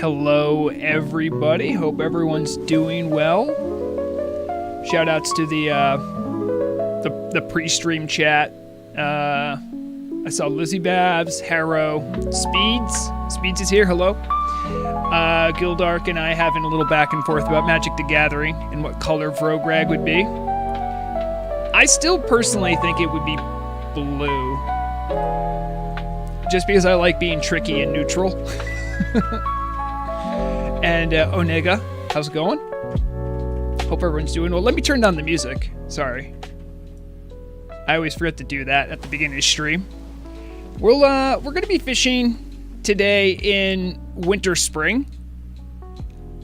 Hello, everybody. Hope everyone's doing well. Shout outs to the pre-stream chat. I saw Lizzie Babs, Harrow, Speeds. Speeds is here. Hello. Gildark and I having a little back and forth about Magic the Gathering and what color Vrograg would be. I still personally think it would be blue. Just because I like being tricky and neutral. And Onega, how's it going? Hope everyone's doing well. Let me turn down the music. Sorry. I always forget to do that at the beginning of the stream. We're going to be fishing today in Winterspring.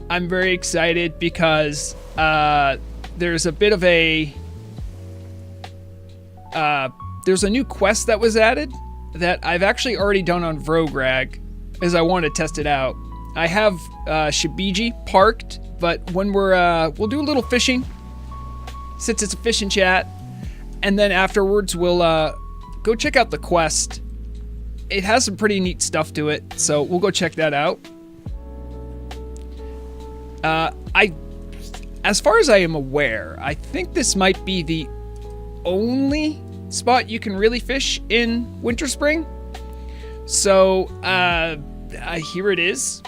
I'm very excited because there's a bit of a there's a new quest that was added that I've actually already done on Vrograg, as I want to test it out. I have Shibiji parked, but when we'll do a little fishing, since it's a fishing chat, and then afterwards we'll go check out the quest. It has some pretty neat stuff to it, so we'll go check that out. As far as I am aware, I think this might be the only spot you can really fish in Winterspring. So, here it is.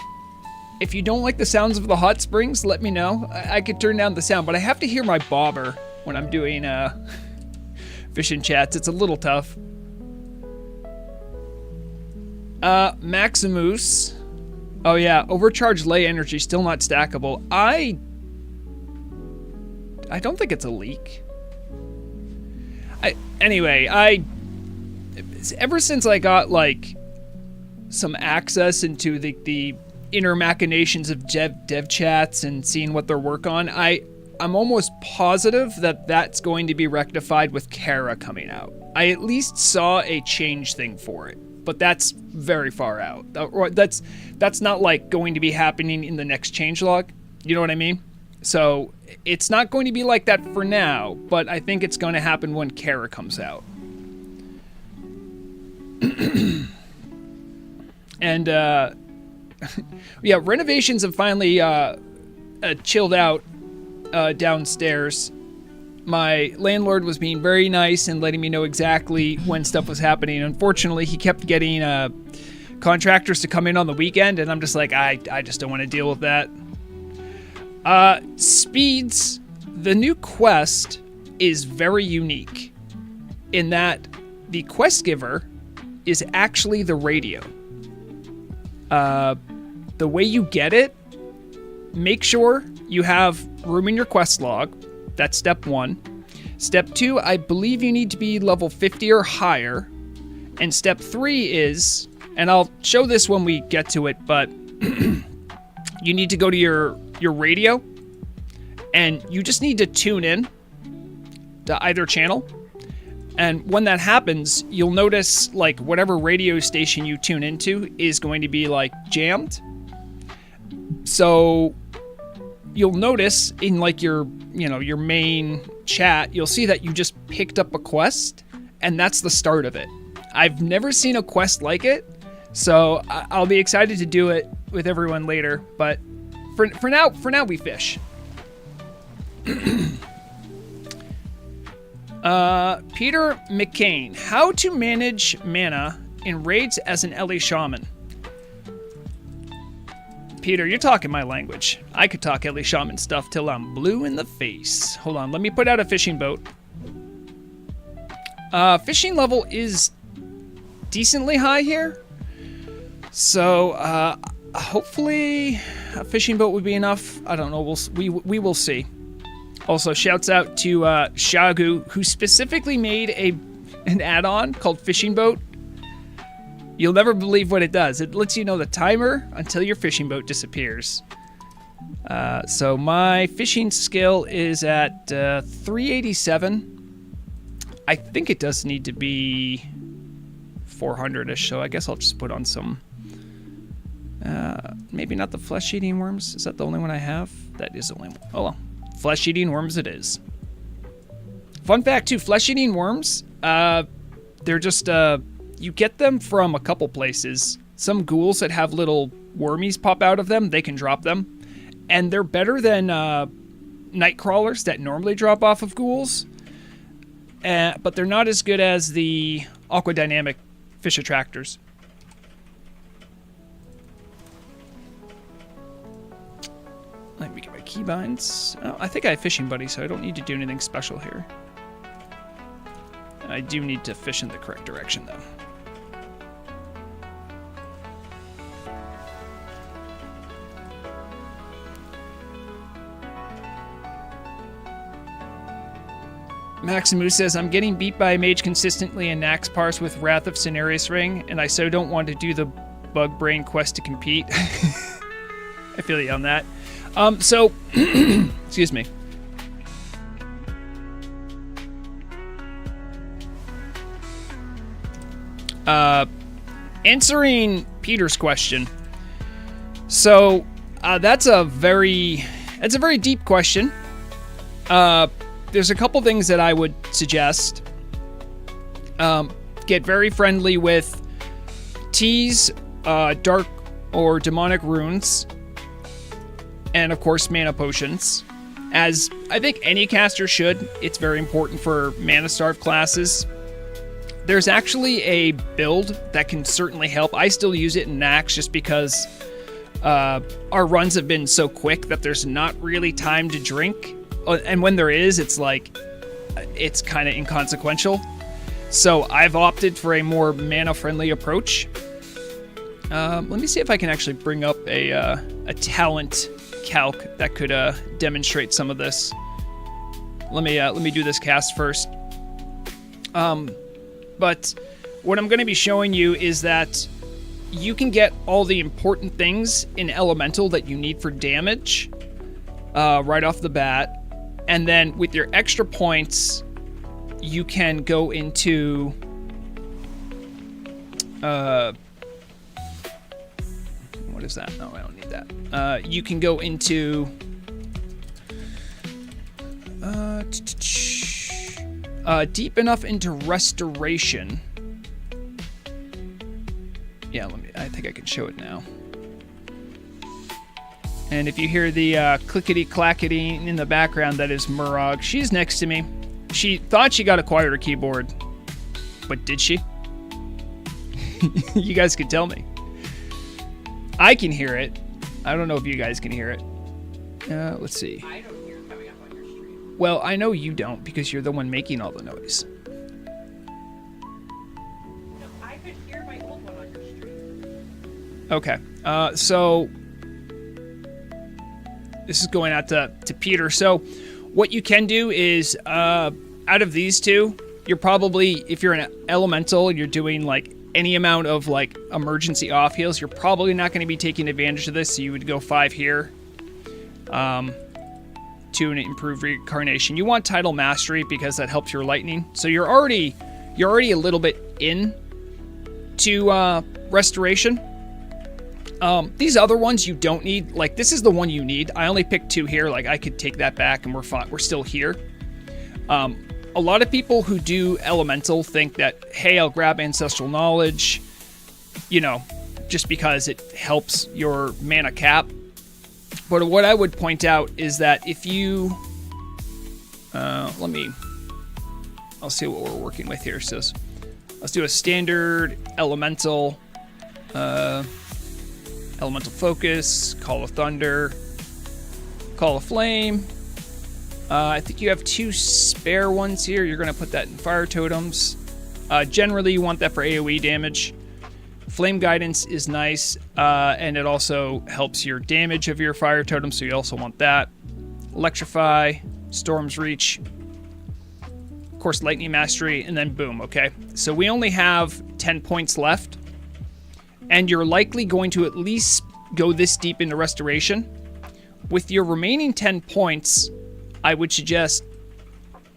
If you don't like the sounds of the hot springs, let me know. I could turn down the sound, but I have to hear my bobber when I'm doing fishing chats. It's a little tough. Maximus. Oh yeah, overcharged lay energy, still not stackable. I don't think it's a leak. Ever since I got like some access into the inner machinations of dev chats and seeing what they're work on, I'm almost positive that that's going to be rectified with Kara coming out. I at least saw a change thing for it, but that's very far out. That's not like going to be happening in the next changelog. You know what I mean? So it's not going to be like that for now, but I think it's going to happen when Kara comes out. And yeah, renovations have finally chilled out downstairs. My landlord was being very nice and letting me know exactly when stuff was happening. Unfortunately, he kept getting contractors to come in on the weekend, and I'm just like, I just don't want to deal with that. Speeds, the new quest is very unique in that the quest giver is actually the radio. The way you get it, make sure you have room in your quest log. That's step 1. Step 2, I believe you need to be level 50 or higher. And step 3 is, and I'll show this when we get to it, but you need to go to your radio, and you just need to tune in to either channel. And when that happens, you'll notice like whatever radio station you tune into is going to be like jammed. So you'll notice in like your main chat, you'll see that you just picked up a quest, and that's the start of it. I've never seen a quest like it, so I'll be excited to do it with everyone later. But for now we fish. Peter McCain, how to manage mana in raids as an LA shaman. Peter, you're talking my language. I could talk LA shaman stuff till I'm blue in the face. Hold on, let me put out a fishing boat. Fishing level is decently high here. So, hopefully a fishing boat would be enough. I don't know, we will see. Also, shouts out to Shagu, who specifically made an add-on called Fishing Boat. You'll never believe what it does. It lets you know the timer until your fishing boat disappears. So my fishing skill is at 387. I think it does need to be 400-ish, so I guess I'll just put on some... maybe not the flesh-eating worms. Is that the only one I have? That is the only one. Oh well. Flesh-eating worms it is. Fun fact too, flesh-eating worms, they're just, you get them from a couple places. Some ghouls that have little wormies pop out of them, they can drop them. And they're better than night crawlers that normally drop off of ghouls. But they're not as good as the aquadynamic fish attractors. Let me get my keybinds. Oh, I think I have fishing buddy, so I don't need to do anything special here. I do need to fish in the correct direction, though. Maximus says, I'm getting beat by a mage consistently in Nax Parse with Wrath of Cenarius Ring, and I so don't want to do the Bug Brain quest to compete. I feel you on that. Excuse me. Answering Peter's question. So, that's a very deep question. There's a couple things that I would suggest. Get very friendly with teas, dark or demonic runes, and of course mana potions. As I think any caster should, it's very important for mana starved classes. There's actually a build that can certainly help. I still use it in Nax just because our runs have been so quick that there's not really time to drink. And when there is, it's kind of inconsequential. So I've opted for a more mana-friendly approach. Let me see if I can actually bring up a talent calc that could demonstrate some of this. Let me do this cast first. But what I'm going to be showing you is that you can get all the important things in Elemental that you need for damage right off the bat. And then with your extra points, you can go into what is that? No, I don't need that. You can go into deep enough into restoration. Yeah, I think I can show it now. And if you hear the clickety-clackety in the background, that is Murog. She's next to me. She thought she got a quieter keyboard. But did she? You guys can tell me. I can hear it. I don't know if you guys can hear it. Let's see. I don't hear it coming up on your stream. Well, I know you don't because you're the one making all the noise. No, I could hear my old one on your stream. Okay. So this is going out to Peter. So what you can do is, out of these two, you're probably, if you're an elemental and you're doing like any amount of like emergency off heals, you're probably not going to be taking advantage of this. So you would go 5 here, to an improved reincarnation. You want Tidal Mastery because that helps your lightning. So you're already a little bit in to restoration. These other ones you don't need. Like, this is the one you need. I only picked 2 here. Like, I could take that back and we're fine. We're still here. A lot of people who do Elemental think that, hey, I'll grab Ancestral Knowledge, you know, just because it helps your mana cap. But what I would point out is that if you... I'll see what we're working with here. So let's do a standard Elemental... Elemental Focus, Call of Thunder, Call of Flame. I think you have 2 spare ones here. You're going to put that in Fire Totems. Generally, you want that for AoE damage. Flame Guidance is nice, and it also helps your damage of your Fire Totem, so you also want that. Electrify, Storm's Reach, of course, Lightning Mastery, and then boom, okay? So we only have 10 points left. And you're likely going to at least go this deep into restoration. With your remaining 10 points, I would suggest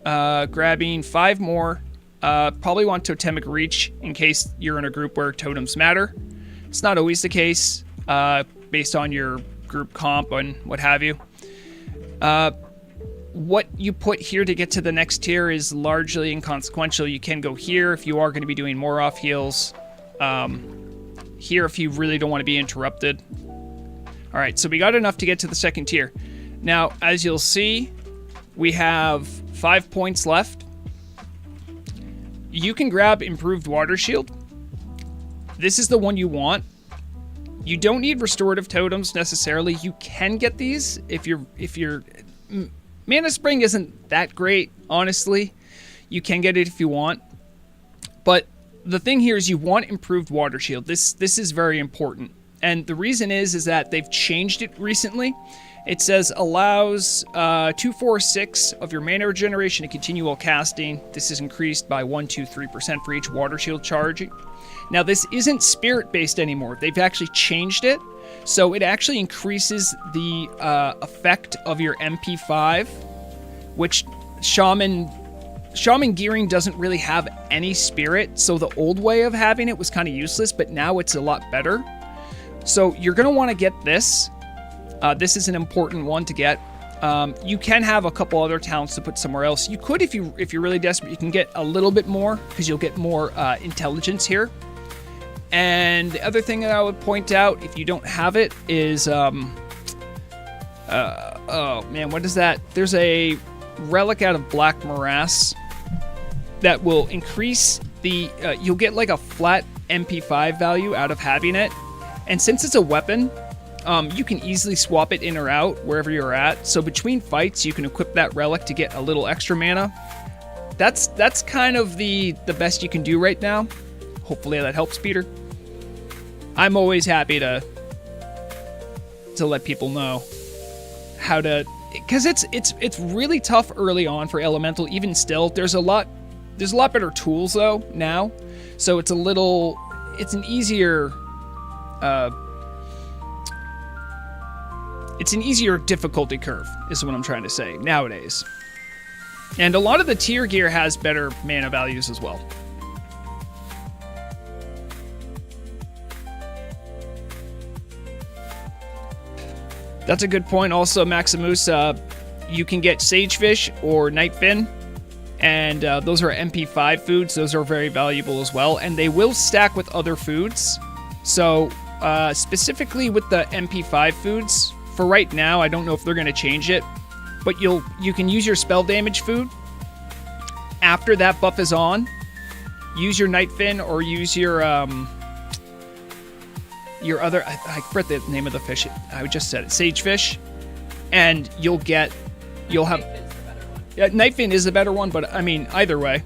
grabbing 5 more. Probably want Totemic Reach in case you're in a group where totems matter. It's not always the case based on your group comp and what have you. What you put here to get to the next tier is largely inconsequential. You can go here if you are going to be doing more off heals. Here if you really don't want to be interrupted. All right, so we got enough to get to the second tier. Now, as you'll see, we have 5 points left. You can grab Improved Water Shield. This is the one you want. You don't need Restorative Totems necessarily. You can get these if you're Mana Spring isn't that great, honestly. You can get it if you want. But the thing here is you want Improved Water Shield. This is very important. And the reason is that they've changed it recently. It says allows 246 of your mana regeneration to continue while casting. This is increased by 1-3% for each water shield charging. Now this isn't spirit based anymore. They've actually changed it. So it actually increases the effect of your MP5, which Shaman gearing doesn't really have any spirit. So the old way of having it was kind of useless, but now it's a lot better. So you're going to want to get this. This is an important one to get. You can have a couple other talents to put somewhere else. You could, if you're really desperate, you can get a little bit more because you'll get more intelligence here. And the other thing that I would point out, if you don't have it, is oh man, what is that? There's a relic out of Black Morass that will increase the. You'll get like a flat MP5 value out of having it. And since it's a weapon, you can easily swap it in or out wherever you're at. So between fights, you can equip that relic to get a little extra mana. That's kind of the best you can do right now. Hopefully that helps, Peter. I'm always happy to let people know how to, because it's really tough early on for Elemental. Even still, there's a lot better tools though now. So it's an easier. It's an easier difficulty curve, is what I'm trying to say, nowadays. And a lot of the tier gear has better mana values as well. That's a good point. Also, Maximus, you can get Sagefish or Nightfin, and those are MP5 foods. Those are very valuable as well, and they will stack with other foods. So, specifically with the MP5 foods, for right now, I don't know if they're going to change it, but you can use your spell damage food. After that buff is on, use your Nightfin or use your other, I forget the name of the fish. I just said it, Sagefish, and you'll have. Nightfin is the better one, but I mean either way.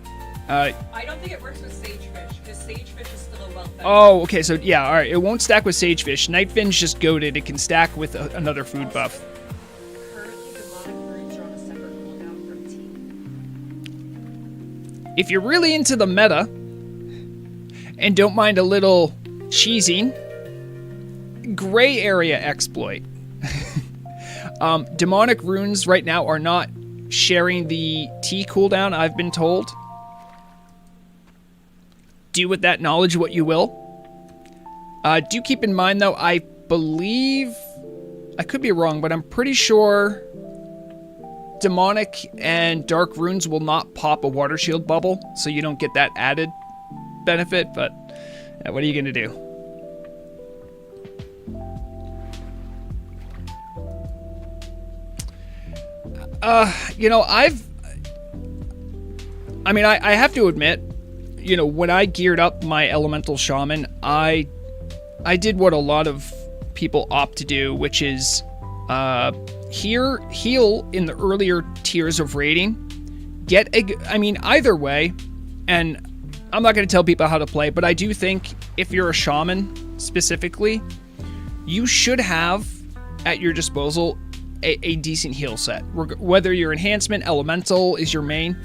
I don't think it works with Sagefish because Sagefish is still a well-fed. Oh, okay, so yeah, all right. It won't stack with Sagefish. Nightfin's just goated. It can stack with another food buff. Currently, demonic runes are on a separate cooldown from T. If you're really into the meta and don't mind a little cheesing, gray area exploit. Demonic runes right now are not sharing the T cooldown, I've been told. Do with that knowledge what you will. Do keep in mind, though, I believe, I could be wrong, but I'm pretty sure demonic and dark runes will not pop a water shield bubble, so you don't get that added benefit, but what are you going to do? I have to admit, when I geared up my Elemental Shaman, I did what a lot of people opt to do, which is heal in the earlier tiers of raiding. Either way, and I'm not going to tell people how to play, but I do think if you're a Shaman specifically, you should have at your disposal a decent heal set. Whether your enhancement elemental is your main,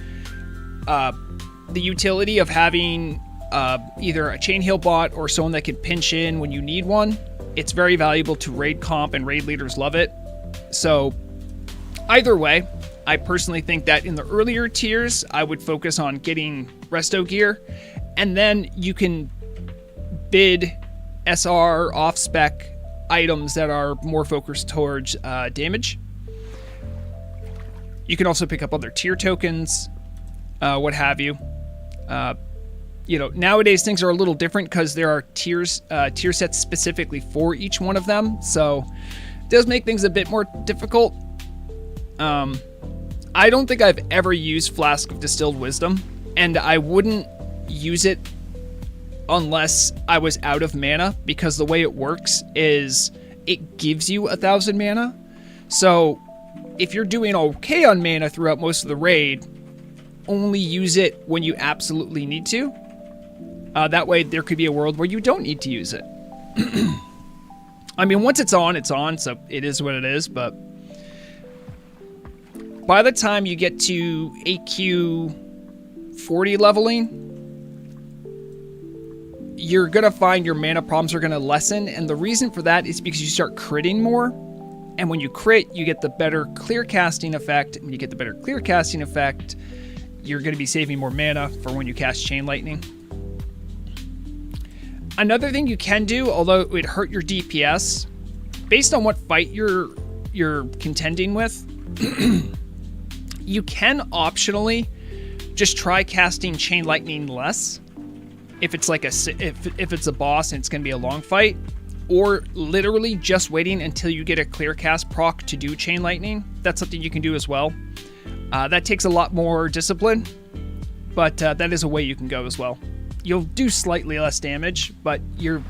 the utility of having either a chain heal bot or someone that can pinch in when you need one, it's very valuable to raid comp, and raid leaders love it. So either way, I personally think that in the earlier tiers, I would focus on getting resto gear, and then you can bid SR off-spec items that are more focused towards damage. You can also pick up other tier tokens, what have you. Nowadays things are a little different because there are tier sets specifically for each one of them. So does make things a bit more difficult. I don't think I've ever used Flask of Distilled Wisdom, and I wouldn't use it unless I was out of mana, because the way it works is it gives you 1,000 mana. So if you're doing okay on mana throughout most of the raid, only use it when you absolutely need to. That way there could be a world where you don't need to use it. I mean, once it's on, so it is what it is, but by the time you get to AQ 40 leveling, you're going to find your mana problems are going to lessen, and the reason for that is because you start critting more, and when you crit, you get the better clear casting effect, and you get the better clear casting effect, you're going to be saving more mana for when you cast Chain Lightning. Another thing you can do, although it would hurt your DPS, based on what fight you're contending with, you can optionally just try casting Chain Lightning less. If it's like if it's a boss and it's going to be a long fight, or literally just waiting until you get a clear cast proc to do Chain Lightning. That's something you can do as well. That takes a lot more discipline, but that is a way you can go as well. You'll do slightly less damage, but you'll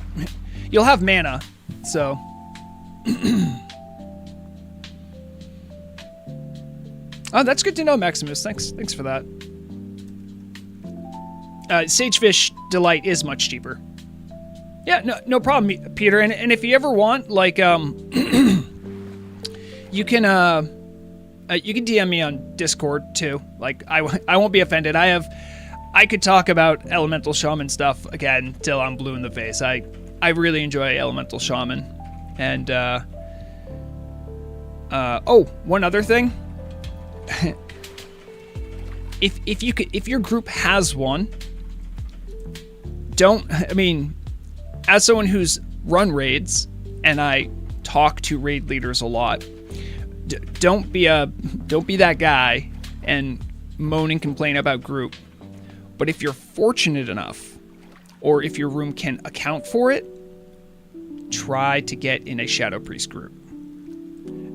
have mana, so. Oh, that's good to know, Maximus. Thanks for that. Sagefish Delight is much cheaper. Yeah, no problem, Peter. And if you ever want, like, you can DM me on Discord too. Like, I won't be offended. I could talk about Elemental Shaman stuff again till I'm blue in the face. I really enjoy Elemental Shaman. And oh, one other thing. If your group has one, as someone who's run raids and I talk to raid leaders a lot, don't be that guy and moan and complain about group. But if you're fortunate enough, or if your room can account for it, try to get in a Shadow Priest group.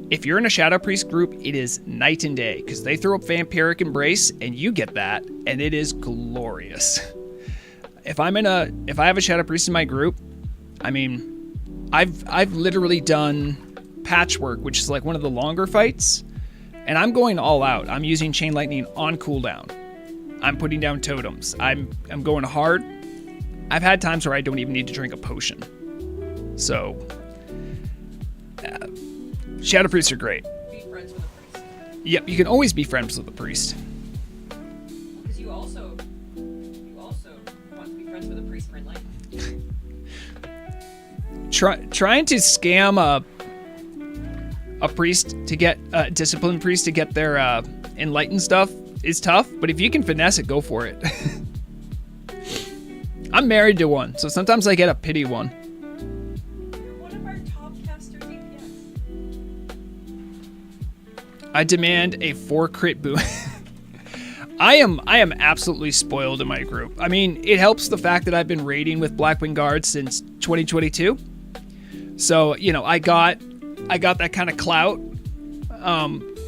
If you're in a Shadow Priest group, it is night and day, because they throw up Vampiric Embrace, and you get that, and it is glorious. If I have a Shadow Priest in my group, I mean, I've literally done Patchwork, which is like one of the longer fights, and I'm going all out. I'm using Chain Lightning on cooldown. I'm putting down totems. I'm going hard. I've had times where I don't even need to drink a potion. So, Shadow Priests are great. Be friends with a priest. Yep, you can always be friends with a priest. Because you also want to be friends with a priest for enlightenment. Trying to scam a priest to get a disciplined priest to get their enlightened stuff is tough, but if you can finesse it, go for it. I'm married to one, so sometimes I get a pity one. You're one of our top caster DPS. I demand a 4 crit boon. I am absolutely spoiled in my group. I mean, it helps the fact that I've been raiding with Blackwing Guards since 2022. So, you know, I got that kind of clout.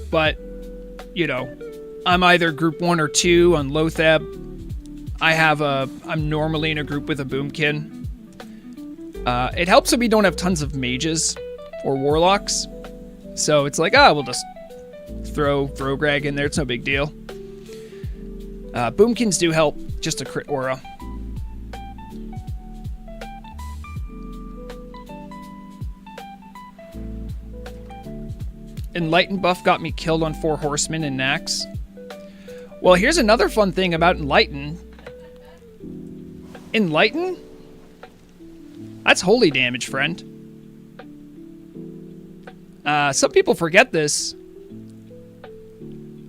But, you know, I'm either group 1 or 2 on Lotheb. I'm normally in a group with a Boomkin. It helps if we don't have tons of mages or warlocks. So it's like, we'll just throw Greg in there. It's no big deal. Boomkins do help just a crit aura. Enlightened buff got me killed on 4 horsemen and Nax. Well, here's another fun thing about Enlighten. Enlighten? That's holy damage, friend. Some people forget this.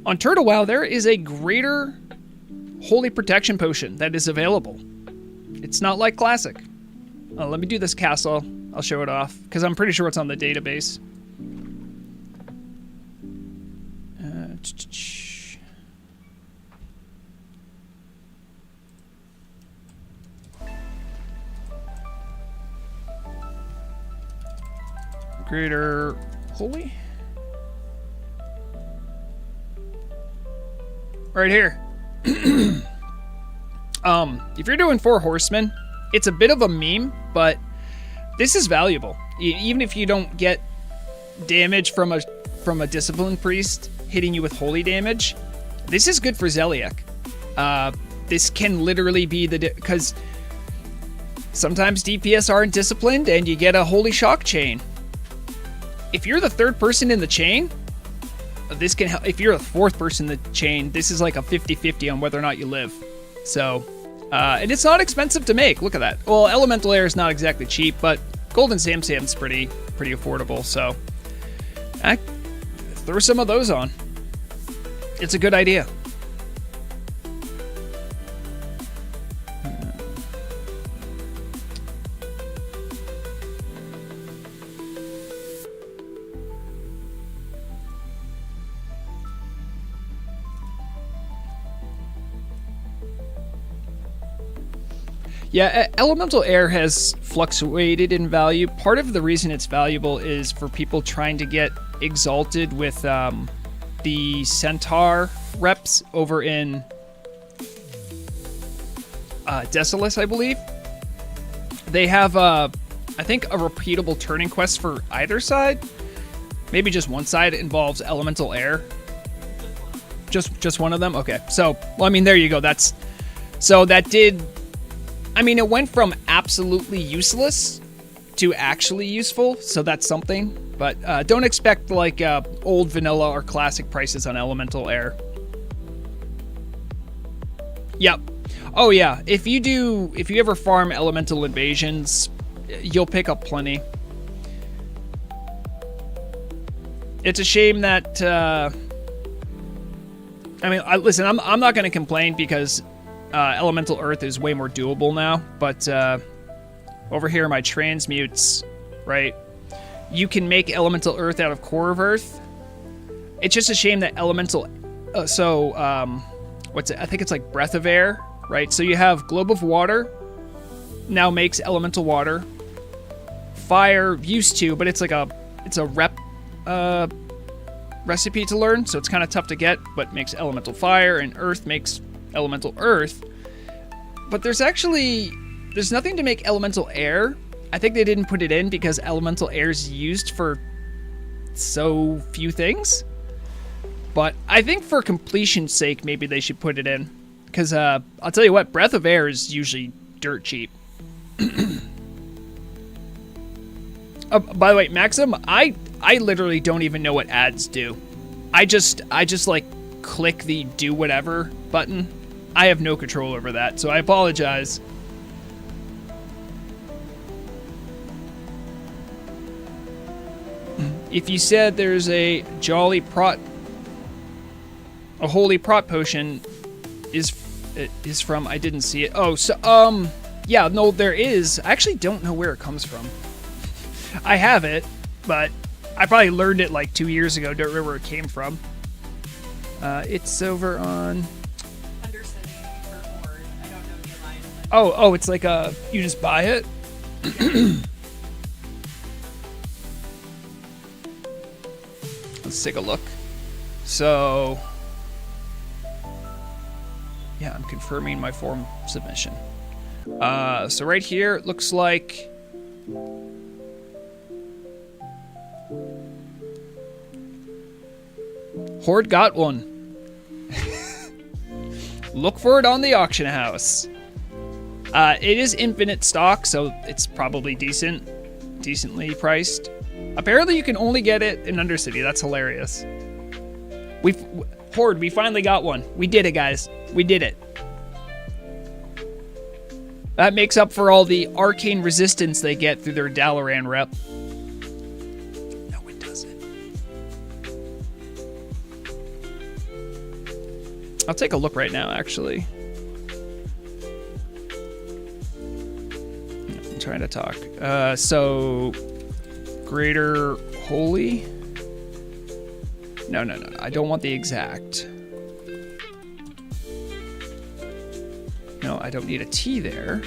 On Turtle WoW, there is a greater holy protection potion that is available. It's not like Classic. Let me do this castle. I'll show it off, because I'm pretty sure it's on the database. Greater Holy? Right here. If you're doing 4 horsemen, it's a bit of a meme, but this is valuable. Even if you don't get damage from a disciplined priest hitting you with holy damage, this is good for Zeliek. This can literally be because sometimes DPS aren't disciplined and you get a holy shock chain. If you're the 3rd person in the chain, this can help. If you're the 4th person in the chain, this is like a 50-50 on whether or not you live. So, and it's not expensive to make. Look at that. Well, Elemental Air is not exactly cheap, but Golden Samsam's pretty affordable. So, throw some of those on. It's a good idea. Yeah, Elemental Air has fluctuated in value. Part of the reason it's valuable is for people trying to get exalted with the Centaur reps over in Desolus, I believe. They have, I think, a repeatable turning quest for either side. Maybe just one side involves Elemental Air. Just one of them? Okay. So, well, I mean, there you go. That did... I mean, it went from absolutely useless to actually useful, so that's something. But don't expect like old vanilla or classic prices on Elemental Air. Yep. Oh yeah. If you ever farm Elemental Invasions, you'll pick up plenty. It's a shame that. I mean, listen. I'm not going to complain because. Elemental Earth is way more doable now, but over here my transmutes, right? You can make Elemental Earth out of Core of Earth. It's just a shame that Elemental... what's it? I think it's like Breath of Air, right? So you have Globe of Water, now makes Elemental Water. Fire used to, but it's a rep recipe to learn, so it's kind of tough to get, but makes Elemental Fire, and Earth makes Elemental Earth. But there's nothing to make Elemental Air. I think they didn't put it in because Elemental Air is used for so few things. But I think for completion's sake, maybe they should put it in. Because I'll tell you what, Breath of Air is usually dirt cheap. By the way, Maxim, I literally don't even know what ads do. I just like click the do whatever button. I have no control over that, so I apologize. If you said there's a holy prot potion is from, I didn't see it. Oh, so yeah, no, there is. I actually don't know where it comes from. I have it, but I probably learned it like 2 years ago. Don't remember where it came from. It's over on. Oh, it's like you just buy it? Let's take a look. So, yeah, I'm confirming my form submission. So right here, it looks like Horde got one. Look for it on the auction house. It is infinite stock, so it's probably decently priced. Apparently, you can only get it in Undercity. That's hilarious. Horde, we finally got one. We did it, guys. We did it. That makes up for all the arcane resistance they get through their Dalaran rep. No, it doesn't. I'll take a look right now, actually. I'm trying to talk. So, Greater Holy? No. I don't want the exact. No, I don't need a T there.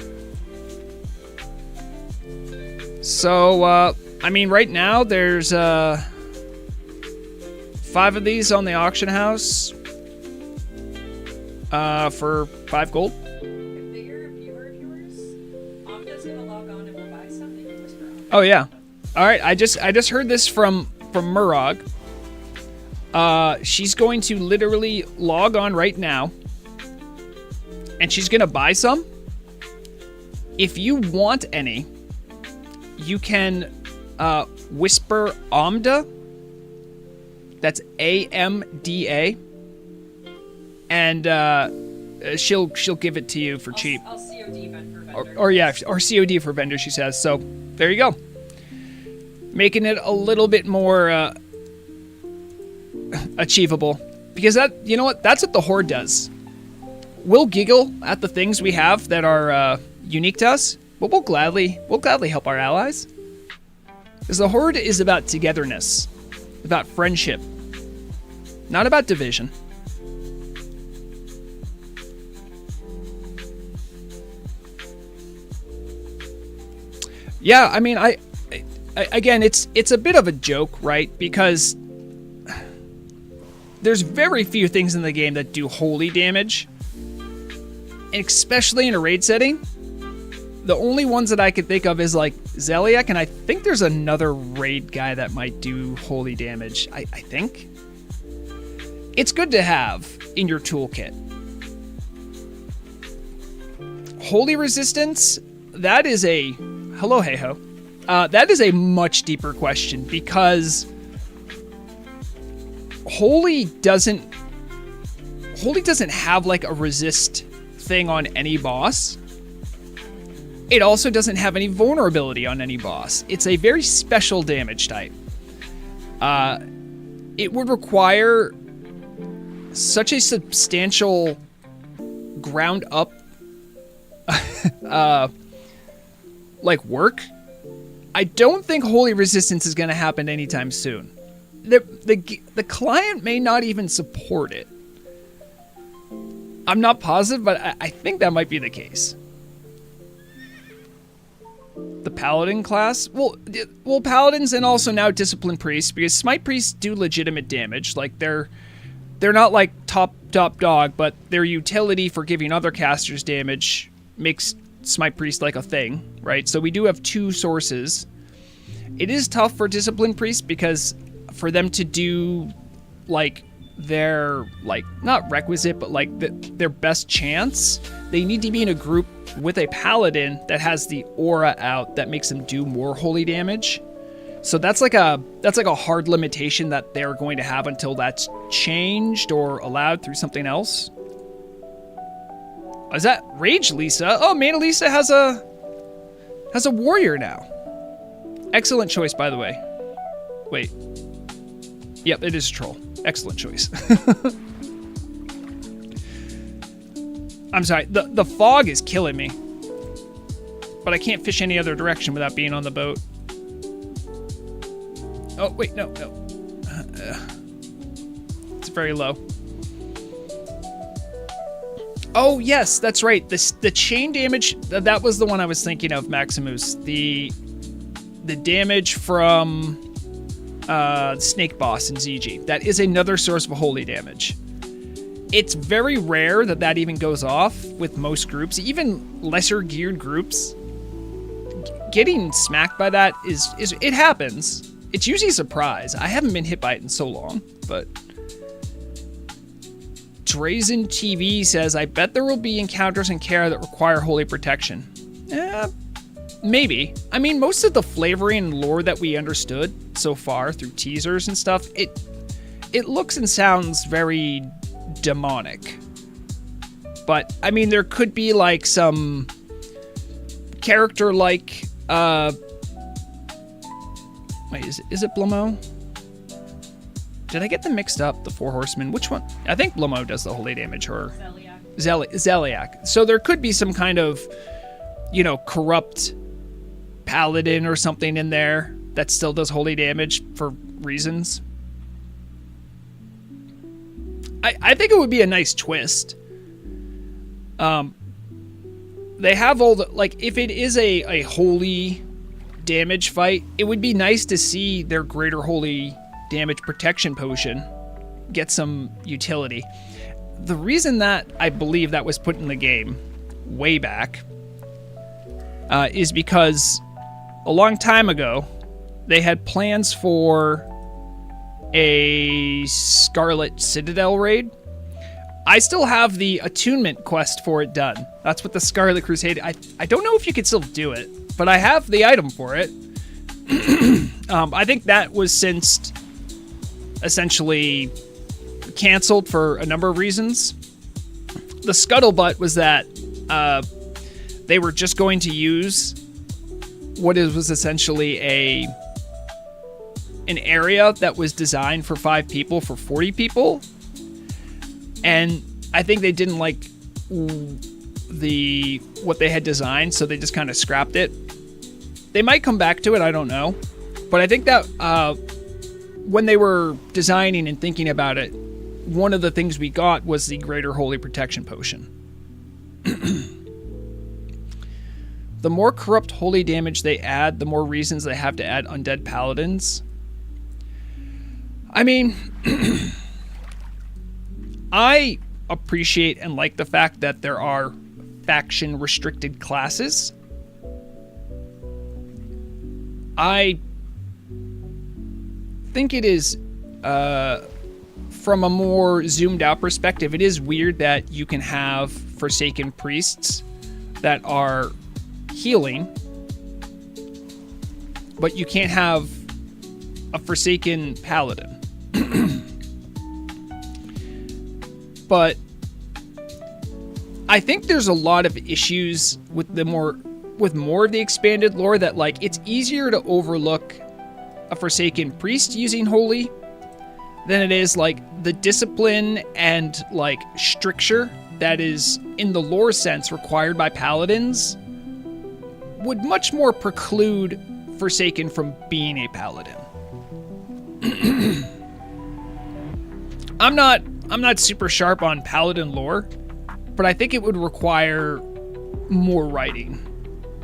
So, I mean, right now there's 5 of these on the auction house for 5 gold. If bigger viewer of yours, Amda's gonna log on and we'll buy something and whisper Amda. Oh yeah. All right, I just heard this from Murog. She's going to literally log on right now, and she's gonna buy some. If you want any, you can whisper Amda. That's AMDA, and she'll give it to you for cheap. I'll COD vend for vendor. Or COD for vendor, she says. So there you go. Making it a little bit more achievable, because that, you know what, that's what the Horde does. We'll giggle at the things we have that are unique to us, but we'll gladly help our allies, because the Horde is about togetherness, about friendship, not about division. Yeah, I mean, I again, it's a bit of a joke, right? Because there's very few things in the game that do holy damage, and especially in a raid setting. The only ones that I could think of is like Zeliek, and I think there's another raid guy that might do holy damage. I think. It's good to have in your toolkit. Holy resistance, that is a... Hello, hey-ho. That is a much deeper question, because Holy doesn't have like a resist thing on any boss. It also doesn't have any vulnerability on any boss. It's a very special damage type. It would require such a substantial ground up like work. I don't think holy resistance is going to happen anytime soon. The client may not even support it. I'm not positive, but I think that might be the case. The paladin class, well, paladins and also now discipline priests, because smite priests do legitimate damage. Like they're not like top dog, but their utility for giving other casters damage makes smite priest like a thing, right? So we do have 2 sources. It is tough for discipline priests, because for them to do like their, like, not requisite, but like their best chance, they need to be in a group with a paladin that has the aura out that makes them do more holy damage. So that's like a hard limitation that they're going to have until that's changed or allowed through something else. Is that Rage Lisa? Oh, Mana Lisa has a warrior now. Excellent choice, by the way. Wait. Yep, it is a troll. Excellent choice. I'm sorry, the fog is killing me. But I can't fish any other direction without being on the boat. Oh, wait, no. It's very low. Oh, yes, that's right. The chain damage, that was the one I was thinking of, Maximus. The damage from Snake Boss in ZG. That is another source of holy damage. It's very rare that even goes off with most groups, even lesser geared groups. Getting smacked by that is it happens. It's usually a surprise. I haven't been hit by it in so long, but Drazen TV says, I bet there will be encounters in Kara that require holy protection. Maybe. I mean, most of the flavoring and lore that we understood so far through teasers and stuff, it looks and sounds very demonic. But, I mean, there could be, like, some character like, wait, is it Blamo? Did I get them mixed up, the 4 Horsemen? Which one? I think Blamo does the holy damage, or Zeliek. So there could be some kind of, you know, corrupt paladin or something in there that still does holy damage for reasons. I think it would be a nice twist. They have all the, like, if it is a holy damage fight, it would be nice to see their greater holy damage protection potion get some utility. The reason that I believe that was put in the game way back is because a long time ago, they had plans for a Scarlet Citadel raid. I still have the attunement quest for it done. That's what the Scarlet Crusade... I don't know if you can still do it, but I have the item for it. I think that was since essentially canceled for a number of reasons. The scuttlebutt was that they were just going to use what was essentially an area that was designed for 5 people for 40 people. And I think they didn't like what they had designed, so they just kind of scrapped it. They might come back to it, I don't know. But I think that when they were designing and thinking about it, one of the things we got was the Greater Holy Protection Potion. The more corrupt holy damage they add, the more reasons they have to add undead paladins. I mean, I appreciate and like the fact that there are faction-restricted classes. I think it is, from a more zoomed-out perspective, it is weird that you can have Forsaken priests that are healing, but you can't have a Forsaken paladin. But I think there's a lot of issues with more of the expanded lore that, like, it's easier to overlook a Forsaken priest using holy than it is, like, the discipline and, like, stricture that is, in the lore sense, required by paladins would much more preclude Forsaken from being a paladin. I'm not super sharp on paladin lore, but I think it would require more writing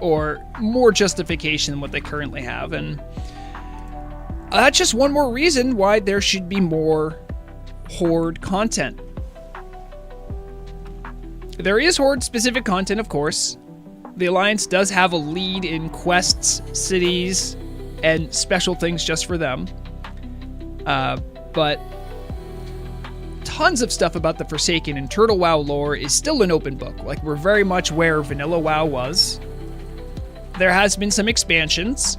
or more justification than what they currently have, and that's just one more reason why there should be more Horde content. There is Horde-specific content, of course. The Alliance does have a lead in quests, cities, and special things just for them. But tons of stuff about the Forsaken and Turtle WoW lore is still an open book. Like, we're very much where vanilla WoW was. There has been some expansions.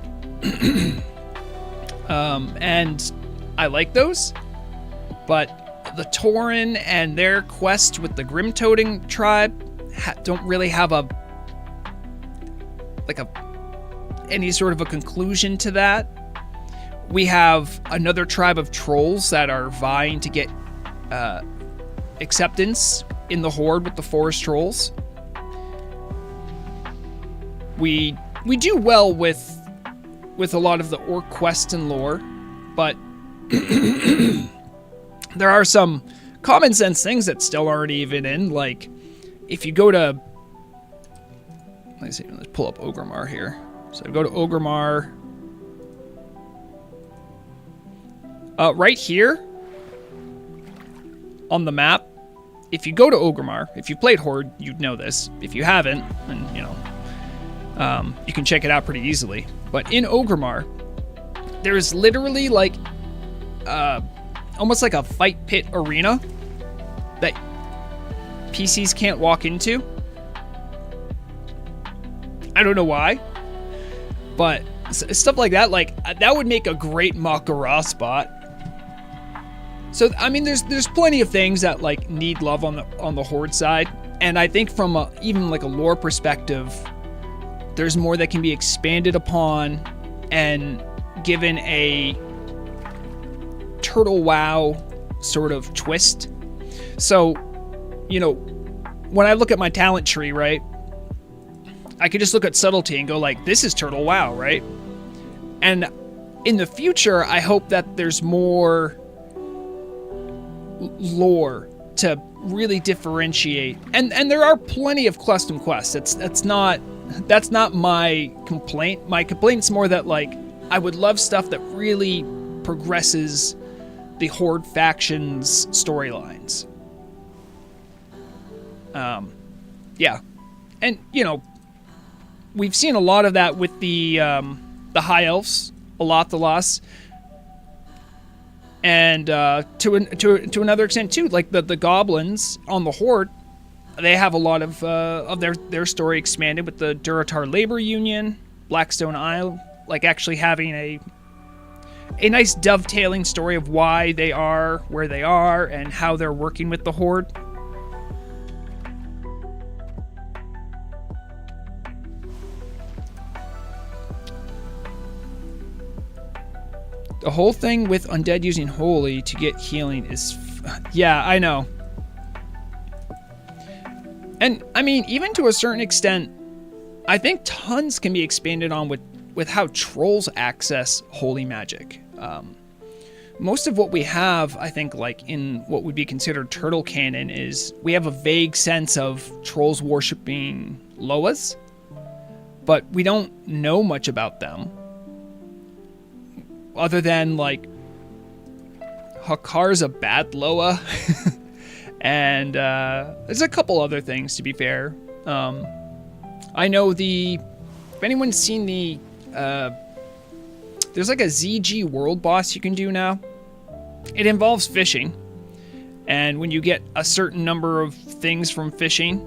And I like those. But the Tauren and their quest with the Grim-toting tribe don't really have any sort of a conclusion to that. We have another tribe of trolls that are vying to get acceptance in the Horde with the forest trolls. We do well with a lot of the orc quests and lore, but there are some common sense things that still aren't even in. Like, if you go to, let's pull up Orgrimmar here. So go to Orgrimmar. Right here on the map, if you go to Orgrimmar, if you played Horde, you'd know this. If you haven't, then, you know, you can check it out pretty easily. But in Orgrimmar, there's literally like almost like a fight pit arena that PCs can't walk into. I don't know why, but stuff like that, that would make a great Makara spot. So I mean, there's plenty of things that like need love on the Horde side, and I think from even like a lore perspective, there's more that can be expanded upon and given a Turtle WoW sort of twist. So, you know, when I look at my talent tree, right, I could just look at subtlety and go like, this is Turtle WoW, right? And in the future, I hope that there's more lore to really differentiate. And there are plenty of custom quests. That's not my complaint. My complaint's more that, like, I would love stuff that really progresses the Horde factions storylines. Yeah, and we've seen a lot of that with the High Elves, Alathalas, and to another extent too, like the goblins on the Horde. They have a lot of their story expanded with the Durotar Labor Union, Blackstone Isle, like actually having a nice dovetailing story of why they are where they are and how they're working with the Horde. The whole thing with undead using holy to get healing is... yeah, I know. And, I mean, even to a certain extent, I think tons can be expanded on with how trolls access holy magic. Most of what we have, I think, like in what would be considered turtle canon, is we have a vague sense of trolls worshipping Loas, but we don't know much about them. Other than, like, Hakar's a bad Loa. And there's a couple other things, to be fair. I know if anyone's seen there's like a ZG world boss you can do now. It involves fishing. And when you get a certain number of things from fishing,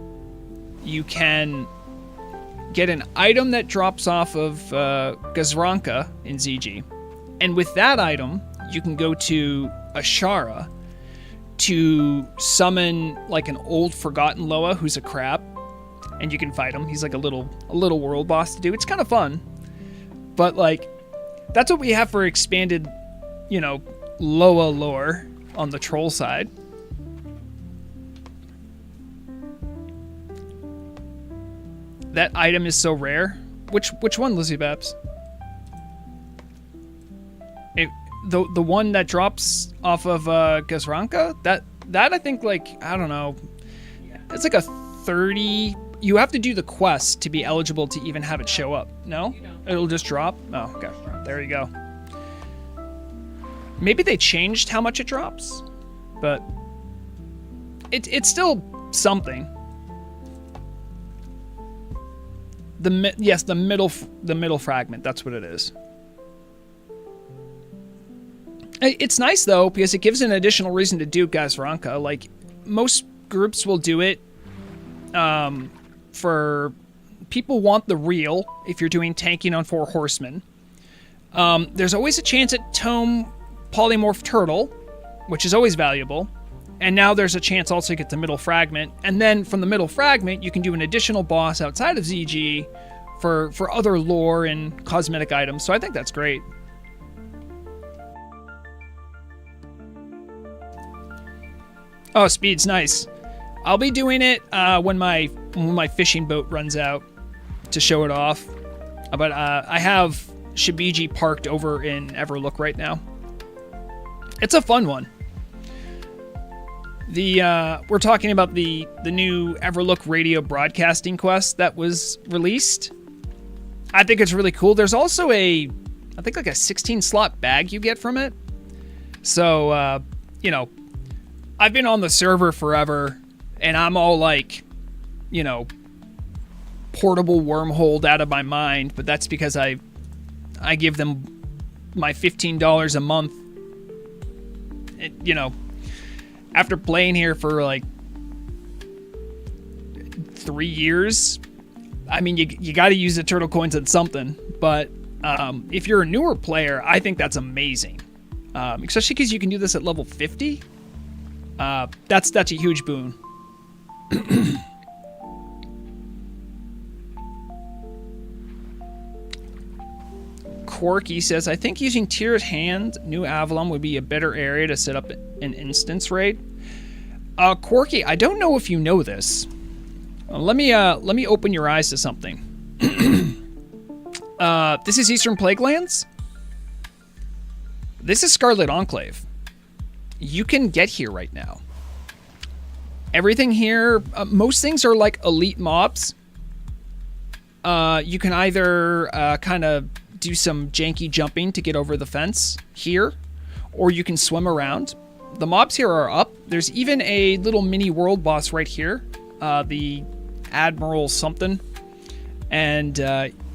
you can get an item that drops off of Gazranka in ZG. And with that item, you can go to Ashara to summon like an old forgotten Loa who's a crab, and you can fight him. He's like a little world boss to do. It's kind of fun, but like that's what we have for expanded, Loa lore on the troll side. That item is so rare. Which one, Lizzie Babs? The one that drops off of Gazranka, that I think, like, I don't know, it's like a 30. You have to do the quest to be eligible to even have it show up. No, it'll just drop. Oh, okay, there you go. Maybe they changed how much it drops, but it's still something. The middle fragment. That's what it is. It's nice, though, because it gives an additional reason to do Gazranka. Like, most groups will do it for... People want the real if you're doing tanking on 4 horsemen. There's always a chance at Tome Polymorph Turtle, which is always valuable. And now there's a chance also to get the middle fragment. And then from the middle fragment, you can do an additional boss outside of ZG for other lore and cosmetic items. So I think that's great. Oh, speed's nice. I'll be doing it when my fishing boat runs out to show it off. But I have Shibiji parked over in Everlook right now. It's a fun one. We're talking about the new Everlook radio broadcasting quest that was released. I think it's really cool. There's also I think like a 16 slot bag you get from it. So, I've been on the server forever, and I'm all like, portable wormholed out of my mind, but that's because I give them my $15 a month. After playing here for like 3 years, I mean, you got to use the turtle coins on something. But if you're a newer player, I think that's amazing, especially because you can do this at level 50. That's a huge boon. Quirky says, I think using Tyr's Hand, New Avalon, would be a better area to set up an instance raid. Quirky, I don't know if you know this. Let me open your eyes to something. This is Eastern Plaguelands. This is Scarlet Enclave. You can get here right now. Everything here, most things are like elite mobs. You can either kind of do some janky jumping to get over the fence here, or you can swim around. The mobs here are up. There's even a little mini world boss right here, the Admiral something. And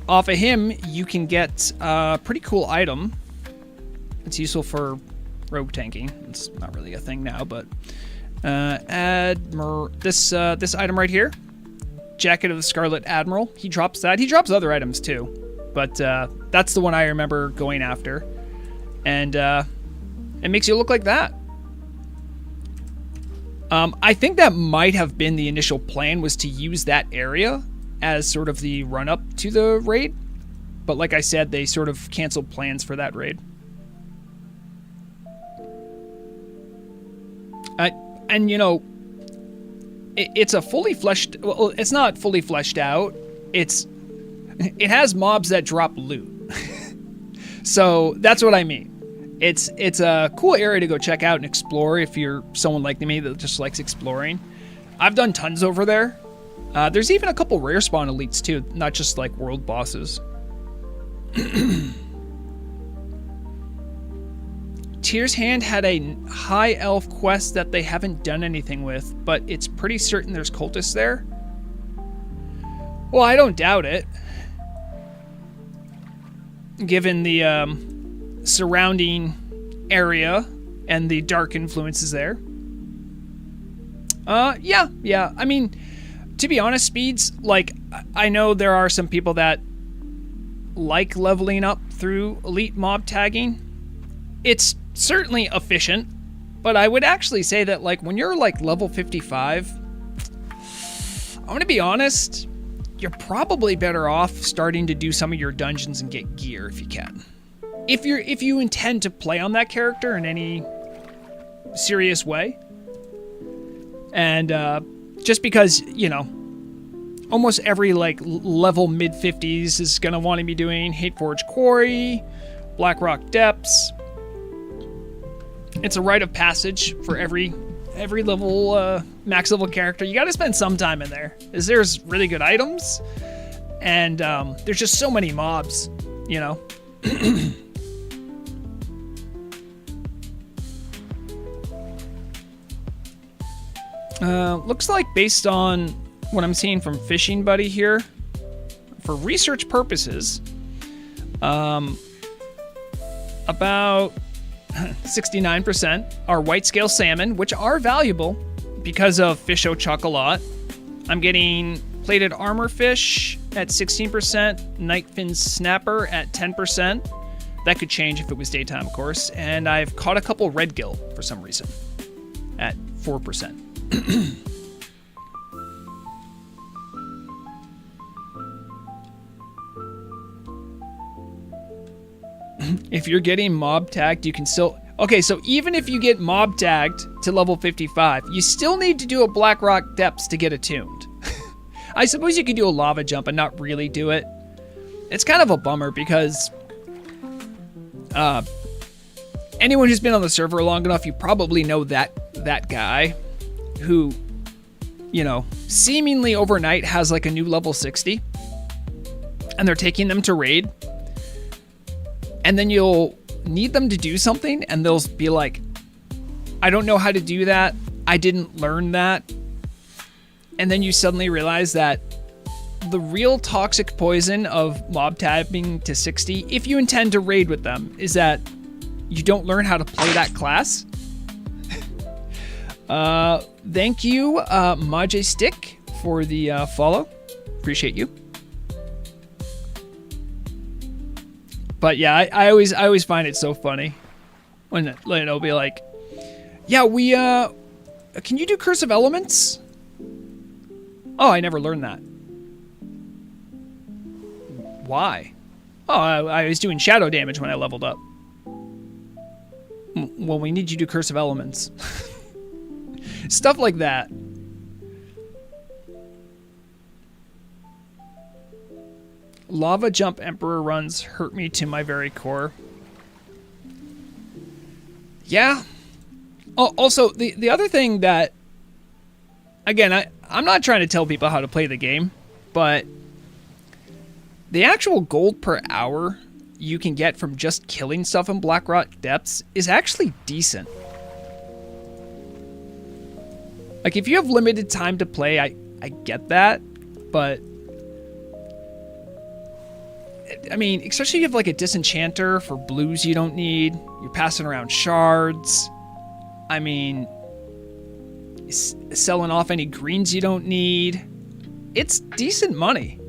off of him, you can get a pretty cool item. It's useful for rogue tanking. It's not really a thing now, but this item right here, Jacket of the Scarlet Admiral. He drops that. He drops other items too, but that's the one I remember going after, and it makes you look like that. I think that might have been the initial plan, was to use that area as sort of the run-up to the raid. But like I said, they sort of canceled plans for that raid. And, you know, it's a fully fleshed... Well, it's not fully fleshed out. It has mobs that drop loot. So that's what I mean. It's a cool area to go check out and explore if you're someone like me that just likes exploring. I've done tons over there. There's even a couple rare spawn elites too, not just like world bosses. Tyr's Hand had a high elf quest that they haven't done anything with, but it's pretty certain there's cultists there. Well, I don't doubt it, given the surrounding area and the dark influences there. Yeah. I mean, to be honest, Speeds, like, I know there are some people that like leveling up through elite mob tagging. It's certainly efficient, but I would actually say that, like, when you're like level 55, I'm gonna be honest, you're probably better off starting to do some of your dungeons and get gear if you can. If you intend to play on that character in any serious way. And just because, you know, almost every like level mid-50s is gonna want to be doing Hateforge Quarry, Blackrock Depths. It's a rite of passage for every level max level character. You got to spend some time in there, as there's really good items, and there's just so many mobs, you know. Looks like, based on what I'm seeing from Fishing Buddy here, for research purposes, about 69% are white scale salmon, which are valuable because of fish au chocolat. I'm getting plated armor fish at 16%, nightfin snapper at 10%. That could change if it was daytime, of course. And I've caught a couple redgill for some reason at 4%. If you're getting mob tagged, you can still... Okay, so even if you get mob tagged to level 55, you still need to do a Blackrock Depths to get attuned. I suppose you could do a lava jump and not really do it. It's kind of a bummer because anyone who's been on the server long enough, you probably know that guy who, you know, seemingly overnight has like a new level 60, and they're taking them to raid. And then you'll need them to do something, and they'll be like, I don't know how to do that. I didn't learn that. And then you suddenly realize that the real toxic poison of mob tabbing to 60, if you intend to raid with them, is that you don't learn how to play that class. Thank you, Majay Stick, for the follow. Appreciate you. But yeah, I always find it so funny when it'll be like, yeah, we can you do Curse of Elements? Oh, I never learned that. Why? Oh, I was doing shadow damage when I leveled up. Well, we need you to do Curse of Elements. Stuff like that. Lava Jump Emperor runs hurt me to my very core. Yeah. Oh, also, the other thing that, again, I'm not trying to tell people how to play the game, but the actual gold per hour you can get from just killing stuff in Blackrock Depths is actually decent. Like, if you have limited time to play, I get that, but I mean, especially if you have like a disenchanter for blues you don't need, you're passing around shards. I mean, selling off any greens you don't need. It's decent money.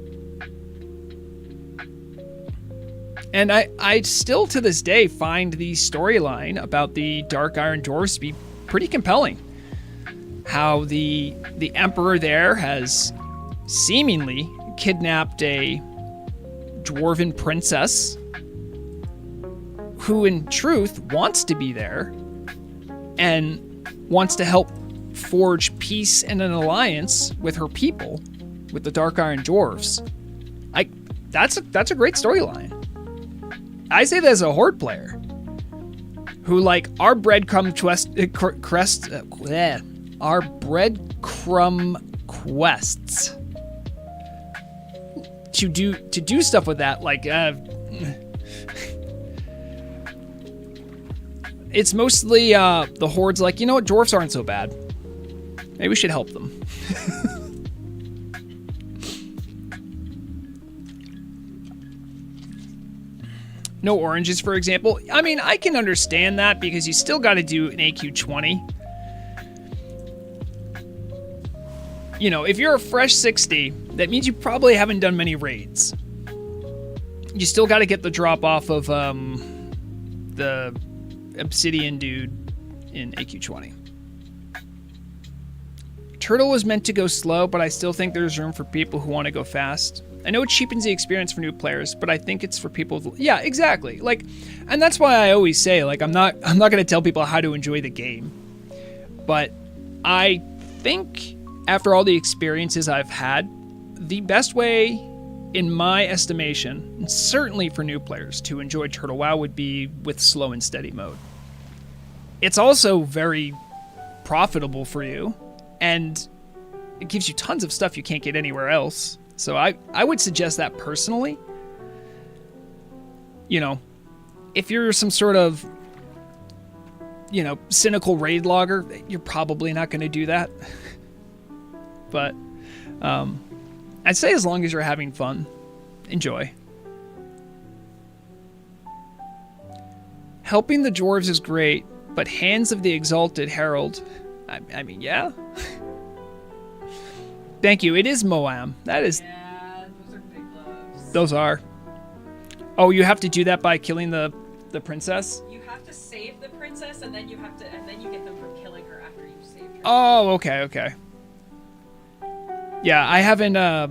And I still to this day find the storyline about the Dark Iron Dwarves to be pretty compelling. How the Emperor there has seemingly kidnapped a dwarven princess who in truth wants to be there and wants to help forge peace and an alliance with her people, with the Dark Iron Dwarves. That's a great storyline. I say that as a Horde player who like our breadcrumb quests to do stuff with that, like it's mostly the Horde's like, you know what, dwarfs aren't so bad. Maybe we should help them. No oranges, for example. I mean, I can understand that because you still got to do an AQ 20. You know, if you're a fresh 60, that means you probably haven't done many raids. You still got to get the drop off of the obsidian dude in AQ 20. Turtle was meant to go slow, but I still think there's room for people who want to go fast. I know it cheapens the experience for new players, but I think it's for people with, yeah, exactly. Like, and that's why I always say, like, I'm not going to tell people how to enjoy the game. But I think after all the experiences I've had, the best way, in my estimation, and certainly for new players, to enjoy Turtle WoW would be with slow and steady mode. It's also very profitable for you, and it gives you tons of stuff you can't get anywhere else. So I would suggest that personally. You know, if you're some sort of, you know, cynical raid logger, you're probably not going to do that. But I'd say as long as you're having fun, enjoy. Helping the dwarves is great, but Hands of the Exalted Herald, I mean, yeah. Thank you. It is Moam. That is. Yeah, those are big gloves. Those are. Oh, you have to do that by killing the princess? You have to save the princess, and then you get them from killing her after you've saved her. Oh, okay. Yeah, I haven't. I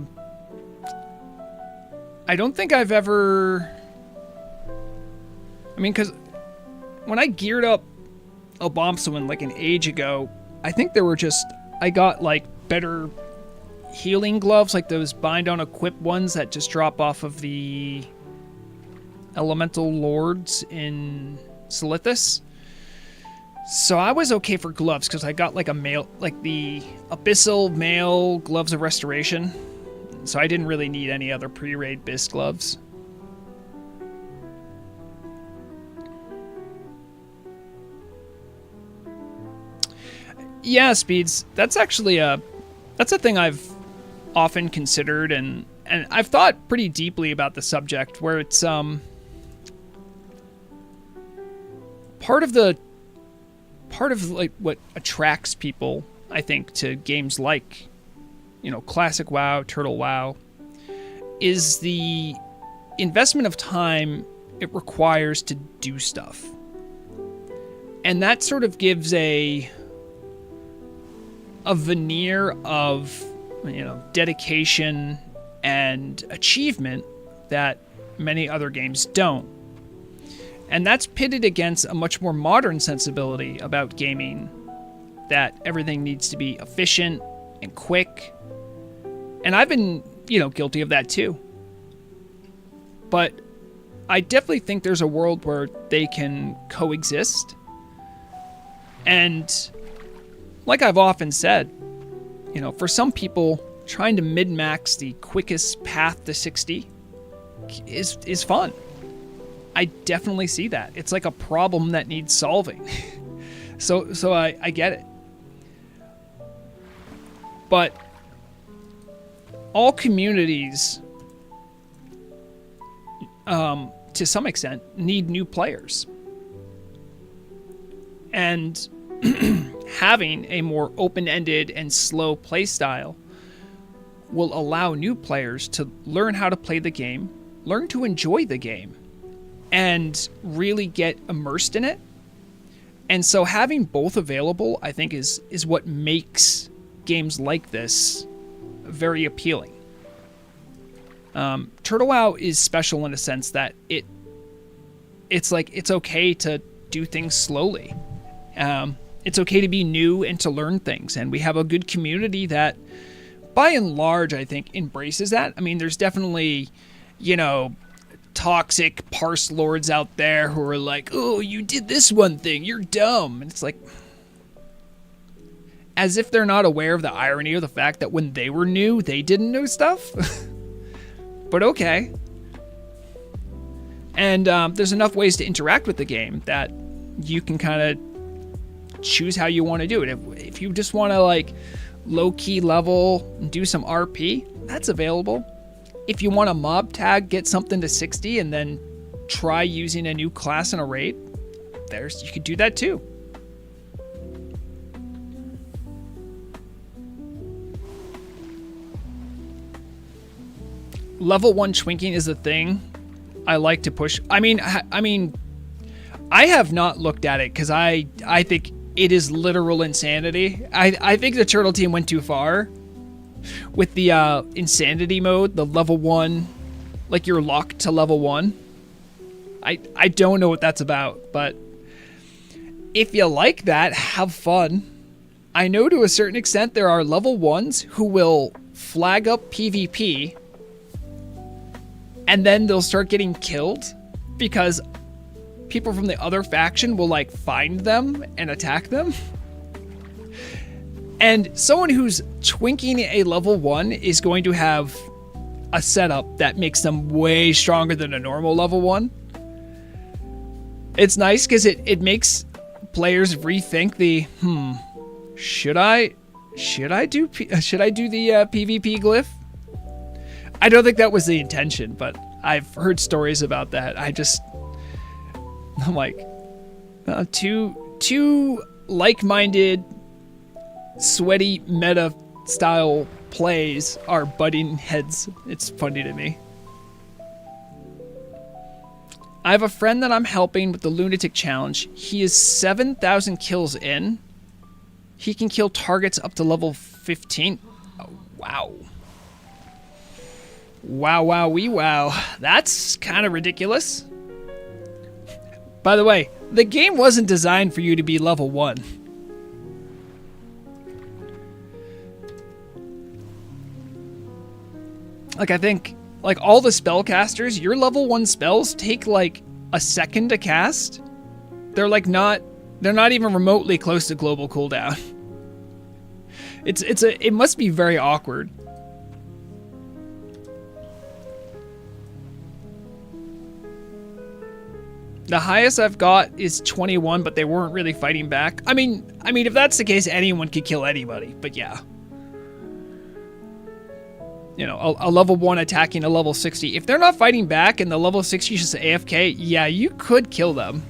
don't think I've ever. I mean, because when I geared up Obomsawin like an age ago, I think there were just. I got like better healing gloves, like those bind on equip ones that just drop off of the elemental lords in Silithus. So I was okay for gloves because I got like a male, like the abyssal male gloves of restoration. So I didn't really need any other pre-raid bis gloves. Yeah, Speeds. That's actually that's a thing I've often considered, and I've thought pretty deeply about the subject, where it's part of like what attracts people, I think, to games like, you know, classic WoW, Turtle WoW, is the investment of time it requires to do stuff. And that sort of gives a veneer of, you know, dedication and achievement that many other games don't. And that's pitted against a much more modern sensibility about gaming, that everything needs to be efficient and quick. And I've been, you know, guilty of that too. But I definitely think there's a world where they can coexist. And like I've often said, you know, for some people, trying to min-max the quickest path to 60 is fun. I definitely see that. It's like a problem that needs solving. So I get it. But all communities, to some extent, need new players. And having a more open-ended and slow play style will allow new players to learn how to play the game, learn to enjoy the game, and really get immersed in it. And so having both available, I think, is what makes games like this very appealing. Turtle WoW is special in a sense that it's like it's okay to do things slowly. It's okay to be new and to learn things, and we have a good community that, by and large, I think embraces that. I mean, there's definitely, toxic parse lords out there who are like, oh, you did this one thing, you're dumb. And it's like, as if they're not aware of the irony of the fact that when they were new, they didn't know stuff. But okay. And there's enough ways to interact with the game that you can kind of choose how you want to do it. If you just want to like low-key level and do some RP, that's available. If you want a mob tag, get something to 60 and then try using a new class in a raid, you could do that too. Level 1 twinking is a thing I like to push. I mean, I have not looked at it because I think it is literal insanity. I think the Turtle team went too far with the insanity mode, the level 1, like you're locked to level 1. I don't know what that's about, but if you like that, have fun. I know to a certain extent there are level 1s who will flag up PvP and then they'll start getting killed because people from the other faction will like find them and attack them. And someone who's twinking a level 1 is going to have a setup that makes them way stronger than a normal level 1. It's nice because it makes players rethink the should I do the PvP glyph? I don't think that was the intention, but I've heard stories about that. I'm like, two like-minded, sweaty meta style plays are butting heads. It's funny to me. I have a friend that I'm helping with the Lunatic Challenge. He is 7,000 kills in. He can kill targets up to level 15. Oh, wow. Wow. That's kind of ridiculous. By the way, the game wasn't designed for you to be level 1. Like, I think, like, all the spellcasters, your level 1 spells take, like, a second to cast. They're not even remotely close to global cooldown. It must be very awkward. The highest I've got is 21, but they weren't really fighting back. I mean, if that's the case, anyone could kill anybody, but yeah. A level 1 attacking a level 60. If they're not fighting back and the level 60 is just AFK, yeah, you could kill them.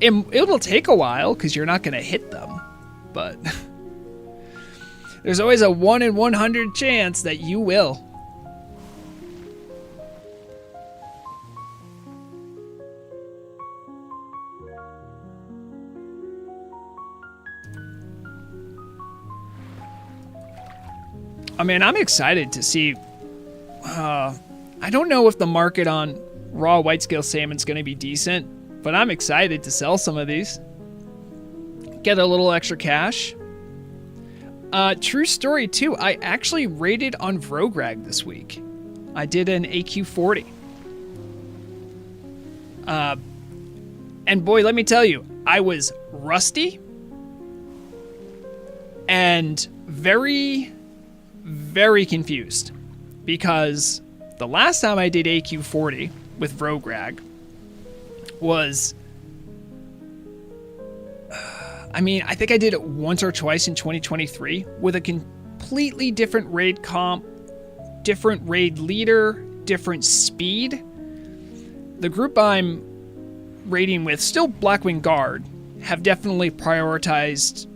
It'll take a while because you're not going to hit them, but there's always a 1 in 100 chance that you will. I mean, I'm excited to see. I don't know if the market on raw white scale salmon is going to be decent, but I'm excited to sell some of these. Get a little extra cash. True story too. I actually raided on Vrograg this week. I did an AQ40. And boy, let me tell you, I was rusty and very, very confused because the last time I did AQ40 with Vrograg, was, I mean, I think I did it once or twice in 2023 with a completely different raid comp, different raid leader, different speed. The group I'm raiding with, still Blackwing Guard, have definitely prioritized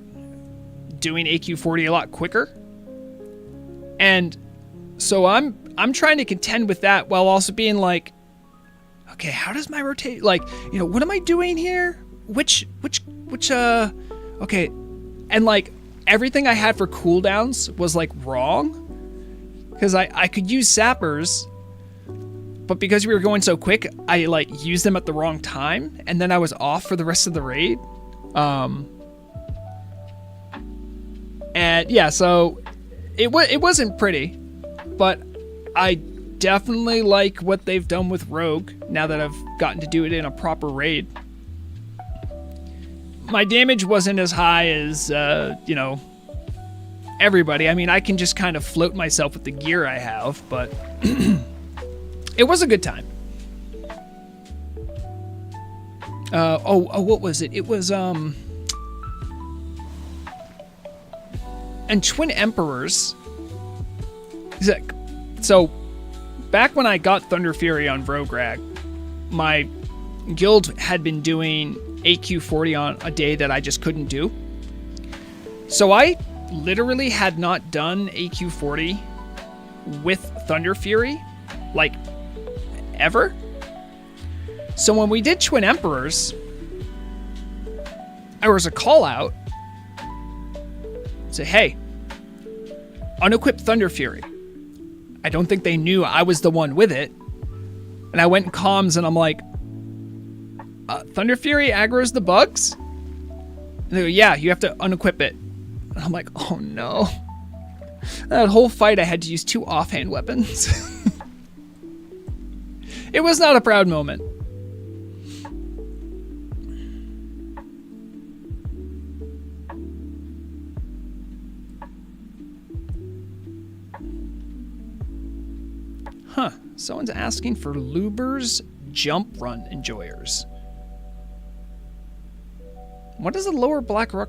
doing AQ40 a lot quicker. And so I'm trying to contend with that while also being like, okay, how does my rotate, like, you know, what am I doing here? Which okay. And like everything I had for cooldowns was like wrong. Because I could use sappers, but because we were going so quick, I like used them at the wrong time, and then I was off for the rest of the raid. And yeah, so it wasn't pretty, but I definitely like what they've done with Rogue now that I've gotten to do it in a proper raid. My damage wasn't as high as, you know, everybody. I mean, I can just kind of float myself with the gear I have, but it was a good time. What was it? It was, and Twin Emperors. So, back when I got Thunder Fury on Vrograg, my guild had been doing AQ40 on a day that I just couldn't do. So I literally had not done AQ40 with Thunder Fury, like, ever. So when we did Twin Emperors, there was a call out. Say, hey, unequip Thunder Fury. I don't think they knew I was the one with it. And I went in comms and I'm like, Thunder Fury aggro's the bugs? And they go, yeah, you have to unequip it. And I'm like, oh no. That whole fight I had to use 2 offhand weapons. It was not a proud moment. Huh, someone's asking for Luber's jump run enjoyers. What does a lower Blackrock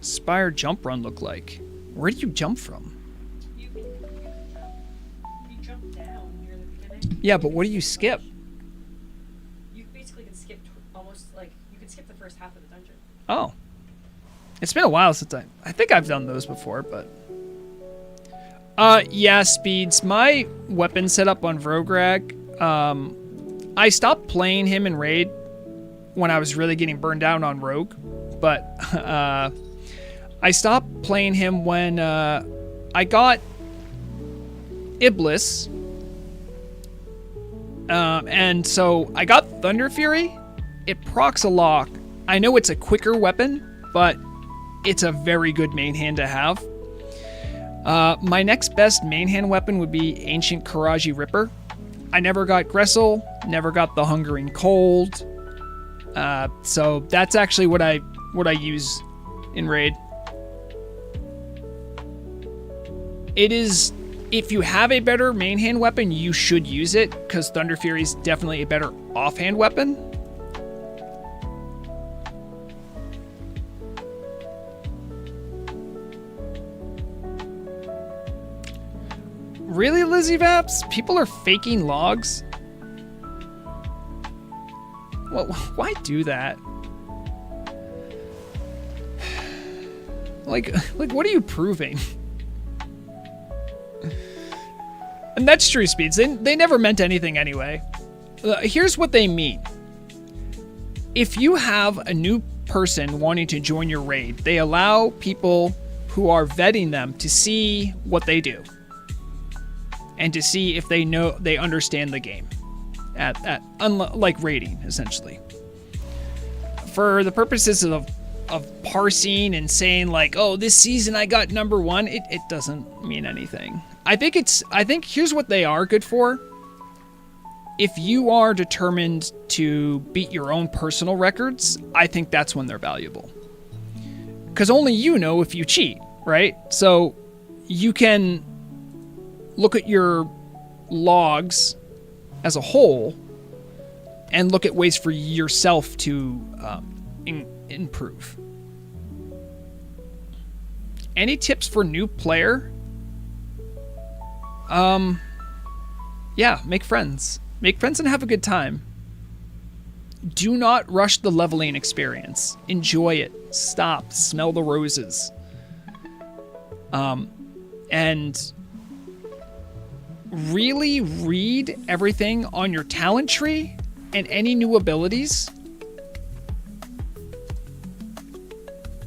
Spire jump run look like? Where do you jump from? You jump down near the beginning. Yeah, but what do you skip? You basically can skip almost like you can skip the first half of the dungeon. Oh. It's been a while since I think I've done those before, but yeah, speeds. My weapon setup on Vrograg, I stopped playing him in raid when I was really getting burned down on Rogue, but I stopped playing him when I got Iblis, and so I got Thunder Fury. It procs a lock. I know it's a quicker weapon, but it's a very good main hand to have. My next best main hand weapon would be Ancient Karaji Ripper. I never got Gressel, never got the Hungering Cold. So that's actually what I use in raid. It is, if you have a better main hand weapon, you should use it, because Thunder Fury is definitely a better offhand weapon. Really, Lizzie Vaps? People are faking logs? Well, why do that? Like, what are you proving? And that's true, Speeds. They never meant anything anyway. Here's what they mean. If you have a new person wanting to join your raid, they allow people who are vetting them to see what they do. And to see if they understand the game. Like raiding, essentially. For the purposes of parsing and saying like, oh, this season I got number 1, it doesn't mean anything. I think here's what they are good for. If you are determined to beat your own personal records, I think that's when they're valuable. Because only you know if you cheat, right? So you can look at your logs as a whole and look at ways for yourself to improve. Any tips for new player? Yeah, make friends. Make friends and have a good time. Do not rush the leveling experience. Enjoy it. Stop. Smell the roses. And really read everything on your talent tree and any new abilities.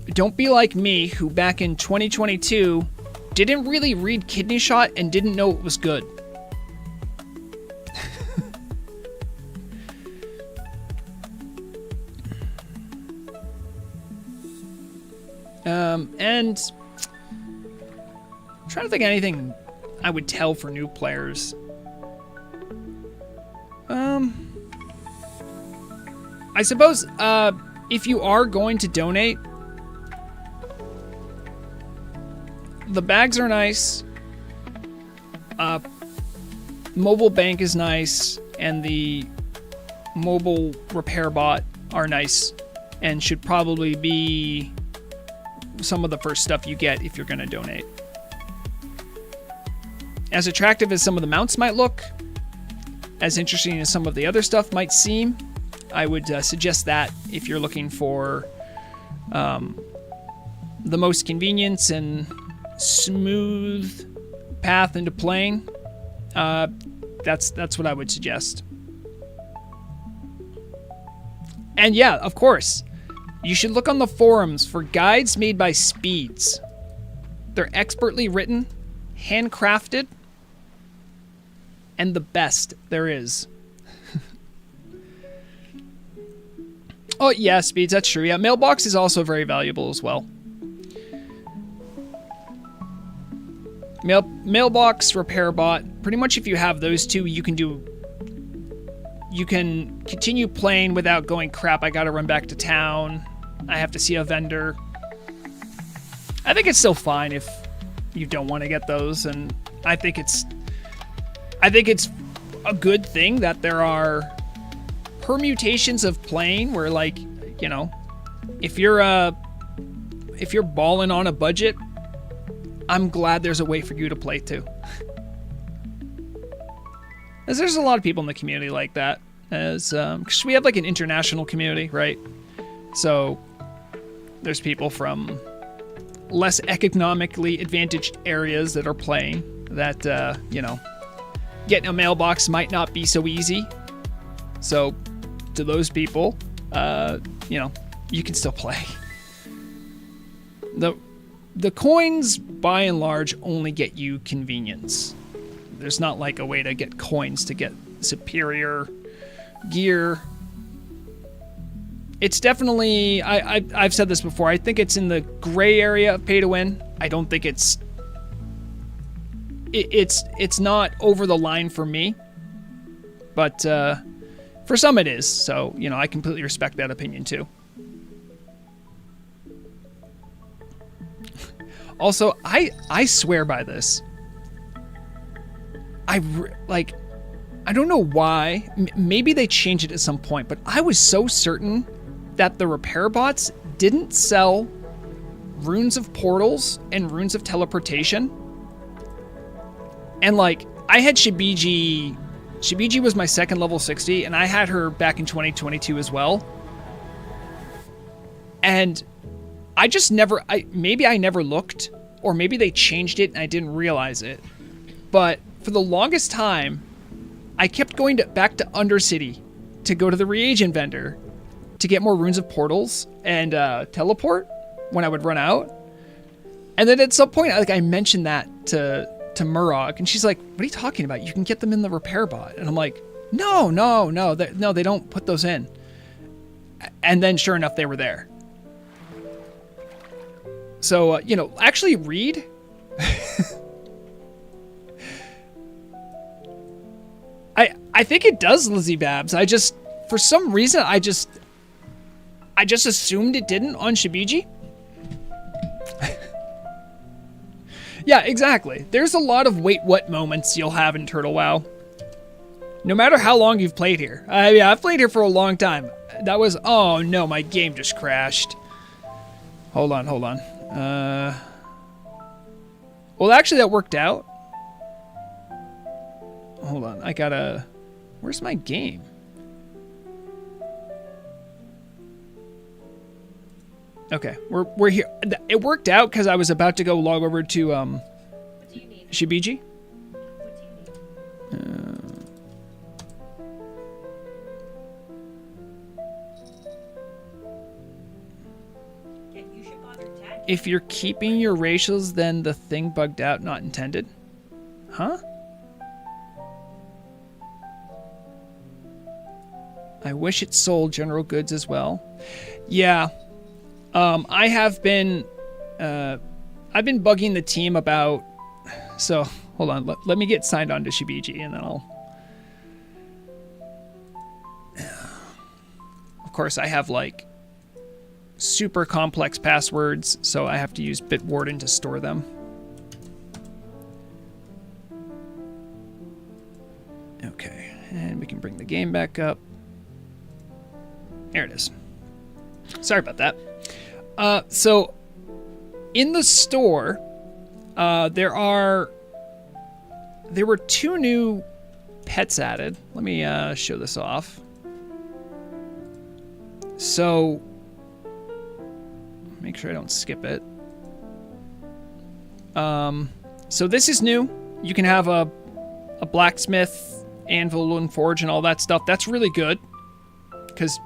Don't be like me, who back in 2022 didn't really read Kidney Shot and didn't know it was good. And I'm trying to think of anything I would tell for new players. I suppose if you are going to donate, the bags are nice. Mobile bank is nice, and the mobile repair bot are nice, and should probably be some of the first stuff you get if you're going to donate. As attractive as some of the mounts might look, as interesting as some of the other stuff might seem, I would suggest that if you're looking for the most convenience and smooth path into playing, that's what I would suggest. And yeah, of course, you should look on the forums for guides made by Speeds. They're expertly written, handcrafted, and the best there is. Oh yeah, Speeds, that's true. Yeah, Mailbox is also very valuable as well. Mailbox, Repair Bot, pretty much if you have those two, you can continue playing without going, crap, I gotta run back to town, I have to see a vendor. I think it's still fine if you don't want to get those, and I think it's a good thing that there are permutations of playing where, like, you know, if you're balling on a budget, I'm glad there's a way for you to play too. As there's a lot of people in the community like that, as because we have like an international community, right? So there's people from less economically advantaged areas that are playing that, you know, getting a mailbox might not be so easy. So to those people, you know, you can still play. The coins, by and large, only get you convenience. There's not like a way to get coins to get superior gear. It's definitely, I've said this before, I think it's in the gray area of pay to win. I don't think it's not over the line for me, but for some it is. So, you know, I completely respect that opinion too. Also, I swear by this. I don't know why. Maybe they changed it at some point, but I was so certain that the repair bots didn't sell runes of portals and runes of teleportation. And like, I had Shibiji. Shibiji was my second level 60, and I had her back in 2022 as well. And I just never, maybe I never looked, or maybe they changed it and I didn't realize it. But for the longest time, I kept going back to Undercity to go to the reagent vendor to get more runes of portals and teleport when I would run out. And then at some point, I mentioned that to Murog, and she's like, "What are you talking about? You can get them in the repair bot." And I'm like, "No, they don't put those in." And then sure enough, they were there. So, you know, actually read. I think it does, Lizzie Babs. For some reason, I just assumed it didn't on Shibiji. Yeah, exactly. There's a lot of wait what moments you'll have in Turtle WoW. No matter how long you've played here. Yeah, I've played here for a long time. That was... Oh, no, my game just crashed. Hold on. Well, actually, that worked out. Hold on. I gotta... Where's my game? Okay, we're here. It worked out because I was about to go log over to What do you need? Shibiji. What do you need? You should bother tagging. If you're keeping your racials, then the thing bugged out, not intended. Huh? I wish it sold general goods as well. Yeah. I have been, I've been bugging the team about, so hold on, let me get signed on to Shibiji and then of course I have like super complex passwords, so I have to use Bitwarden to store them. Okay, and we can bring the game back up. There it is. Sorry about that. So in the store, there were 2 new pets added. Let me show this off. So make sure I don't skip it. So this is new. You can have a blacksmith, anvil, and forge, and all that stuff. That's really good because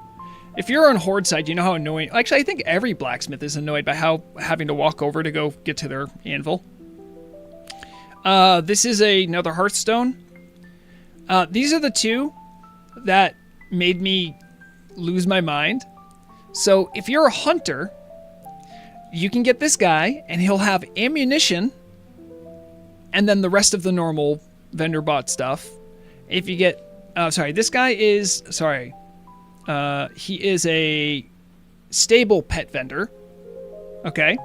if you're on Horde side, you know how annoying... Actually, I think every blacksmith is annoyed by having to walk over to go get to their anvil. This is another Hearthstone. These are the 2 that made me lose my mind. So if you're a hunter, you can get this guy, and he'll have ammunition, and then the rest of the normal vendor bot stuff. If you get... this guy is... he is a stable pet vendor. Okay.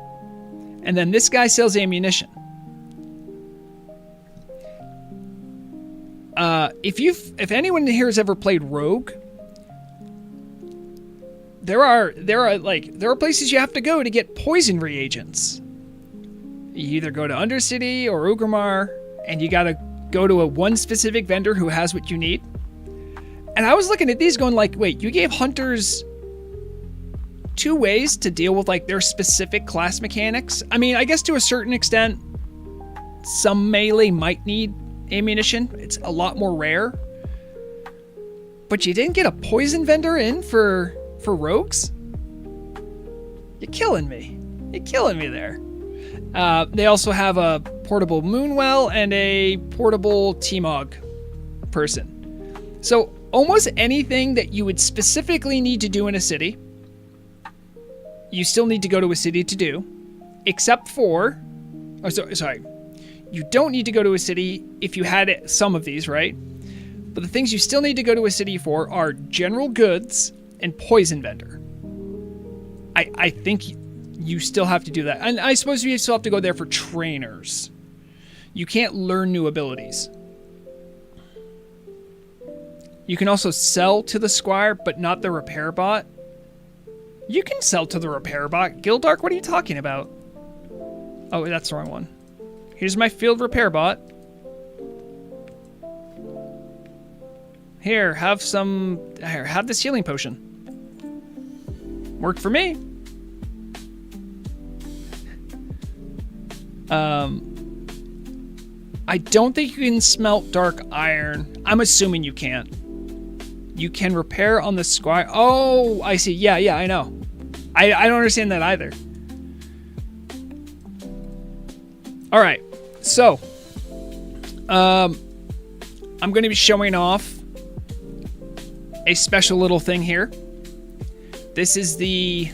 And then this guy sells ammunition. If anyone here has ever played Rogue, there are places you have to go to get poison reagents. You either go to Undercity or Ugramar, and you gotta go to one specific vendor who has what you need. And I was looking at these going like, wait, you gave hunters 2 ways to deal with like their specific class mechanics? I mean, I guess to a certain extent, some melee might need ammunition. It's a lot more rare. But you didn't get a poison vendor in for rogues? You're killing me. You're killing me there. They also have a portable Moonwell and a portable T-Mog person. So almost anything that you would specifically need to do in a city, you still need to go to a city to do, except for... Oh, sorry. You don't need to go to a city if you had some of these, right? But the things you still need to go to a city for are general goods and poison vendor. I think you still have to do that. And I suppose you still have to go there for trainers. You can't learn new abilities. You can also sell to the squire, but not the repair bot. You can sell to the repair bot. Gildark, what are you talking about? Oh, that's the wrong one. Here's my field repair bot. Here, have this healing potion. Worked for me. I don't think you can smelt dark iron. I'm assuming you can't. You can repair on the squire. Oh, I see. Yeah, I know. I don't understand that either. All right. So, I'm going to be showing off a special little thing here. This is the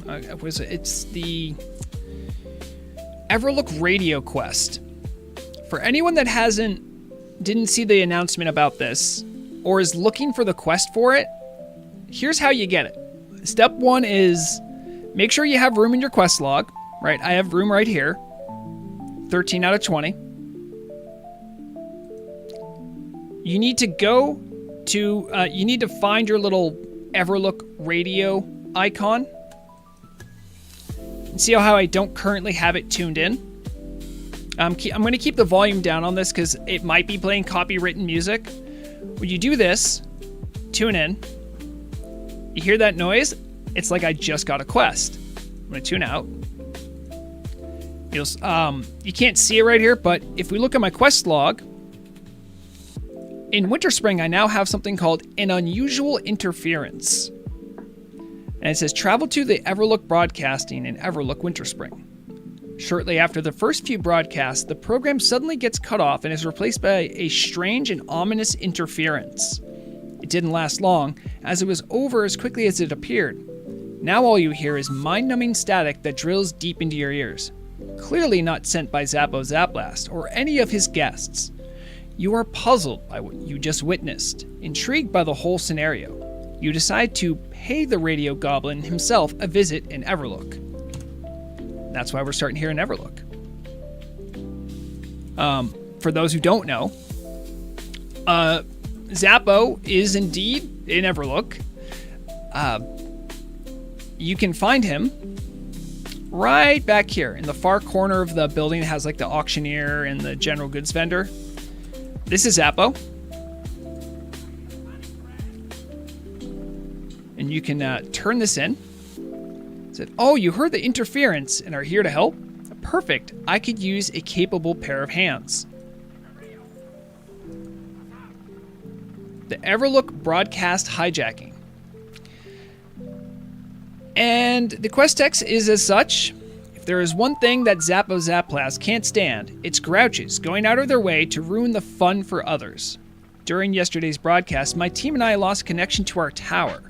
it's the Everlook radio quest. For anyone that didn't see the announcement about this or is looking for the quest for it, here's how you get it. Step 1 is make sure you have room in your quest log, right? I have room right here. 13 out of 20. you need to go to, you need to find your little Everlook radio icon. And see how I don't currently have it tuned in? I'm going to keep the volume down on this because it might be playing copywritten music. When you do this, tune in. You hear that noise? It's like I just got a quest. I'm going to tune out. You can't see it right here, but if we look at my quest log, in Winterspring, I now have something called an unusual interference. And it says, travel to the Everlook broadcasting in Everlook Winterspring. Shortly after the first few broadcasts, the program suddenly gets cut off and is replaced by a strange and ominous interference. It didn't last long, as it was over as quickly as it appeared. Now all you hear is mind-numbing static that drills deep into your ears. Clearly not sent by Zappo Zaplast or any of his guests. You are puzzled by what you just witnessed, intrigued by the whole scenario. You decide to pay the radio goblin himself a visit in Everlook. That's why we're starting here in Everlook. For those who don't know, Zappo is indeed in Everlook. You can find him right back here in the far corner of the building. It has like the auctioneer and the general goods vendor. This is Zappo. And you can turn this in. Said, oh, you heard the interference and are here to help? Perfect. I could use a capable pair of hands. The Everlook broadcast hijacking. And the quest text is as such. If there is one thing that Zappo Zaplast can't stand, it's grouches going out of their way to ruin the fun for others. During yesterday's broadcast, my team and I lost connection to our tower,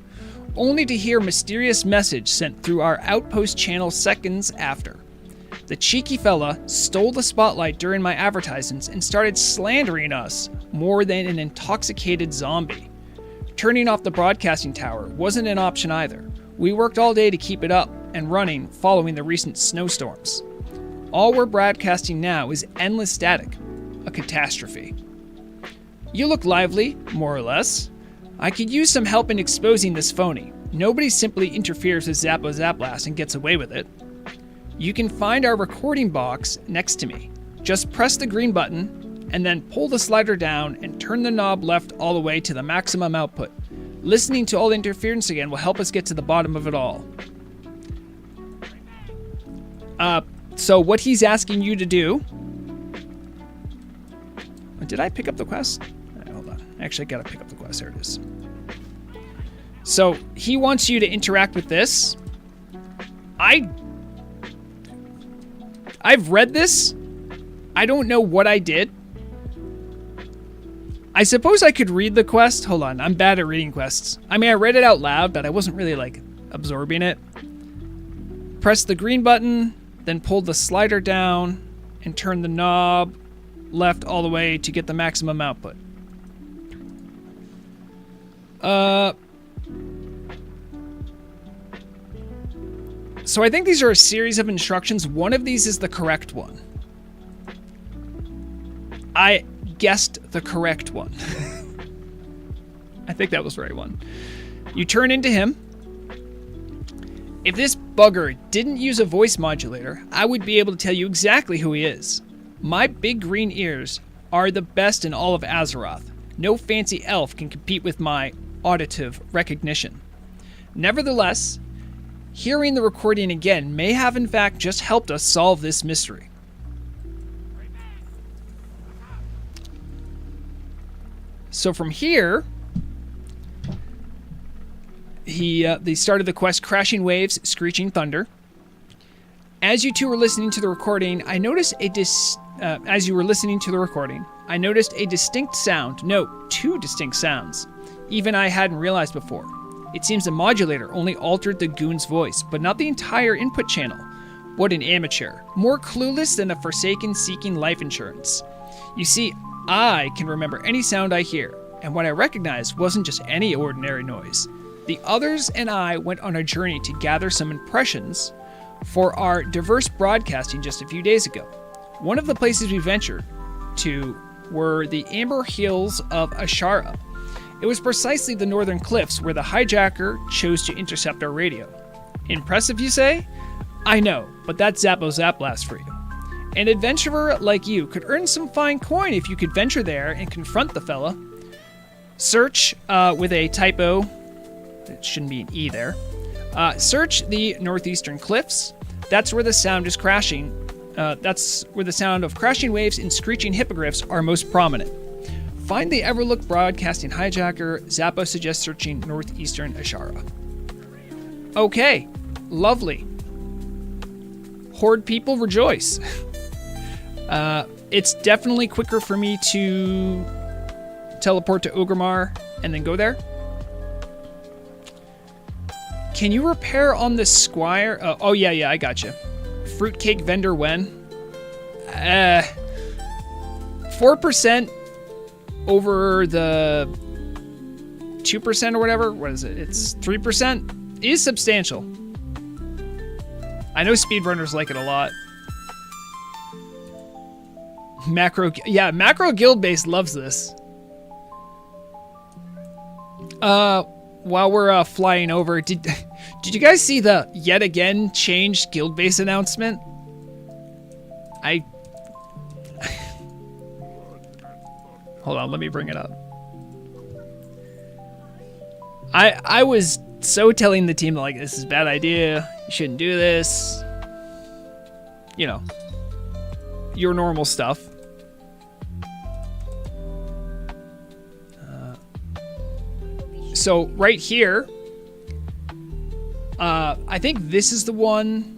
only to hear a mysterious message sent through our outpost channel seconds after. The cheeky fella stole the spotlight during my advertisements and started slandering us more than an intoxicated zombie. Turning off the broadcasting tower wasn't an option either. We worked all day to keep it up and running following the recent snowstorms. All we're broadcasting now is endless static, a catastrophe. You look lively, more or less. I could use some help in exposing this phony. Nobody simply interferes with Zappo Zaplast and gets away with it. You can find our recording box next to me. Just press the green button and then pull the slider down and turn the knob left all the way to the maximum output. Listening to all the interference again will help us get to the bottom of it all. So what he's asking you to do... Did I pick up the quest? Hold on. Actually, I gotta pick up the quest. There it is. So he wants you to interact with this. I've read this. I don't know what I did. I suppose I could read the quest. Hold on, I'm bad at reading quests. I mean, I read it out loud, but I wasn't really, like, absorbing it. Press the green button, then pull the slider down, and turn the knob left all the way to get the maximum output. So I think these are a series of instructions. One of these is the correct one. I guessed the correct one. I think that was the right one. You turn into him. If this bugger didn't use a voice modulator, I would be able to tell you exactly who he is. My big green ears are the best in all of Azeroth. No fancy elf can compete with my auditive recognition. Nevertheless, hearing the recording again may have in fact just helped us solve this mystery. So from here, they started the quest Crashing Waves, Screeching Thunder. As you two were listening to the recording, I noticed a distinct sound. No, two distinct sounds. Even I hadn't realized before. It seems the modulator only altered the goon's voice, but not the entire input channel. What an amateur. More clueless than a Forsaken seeking life insurance. You see, I can remember any sound I hear, and what I recognized wasn't just any ordinary noise. The others and I went on a journey to gather some impressions for our diverse broadcasting just a few days ago. One of the places we ventured to were the Amber Hills of Ashara. It was precisely the northern cliffs where the hijacker chose to intercept our radio. Impressive, you say? I know, but that's Zappo Zaplast for you. An adventurer like you could earn some fine coin if you could venture there and confront the fella. Search with a typo. It shouldn't be an E there. Search the northeastern cliffs. That's where the sound is crashing. That's where the sound of crashing waves and screeching hippogriffs are most prominent. Find the Everlook Broadcasting hijacker. Zappo suggests searching northeastern Ashara. Okay, lovely. Horde people rejoice. It's definitely quicker for me to teleport to Ogremar and then go there. Can you repair on the Squire? Oh, yeah, I gotcha. Fruitcake vendor when? 4% over the 2% or whatever. What is it? It's 3%. Is substantial. I know speedrunners like it a lot. Macro guild base loves this. While we're flying over, did you guys see the yet again changed guild base announcement? Hold on, let me bring it up. I was so telling the team, like, this is a bad idea. You shouldn't do this. You know, your normal stuff. So right here, I think this is the one.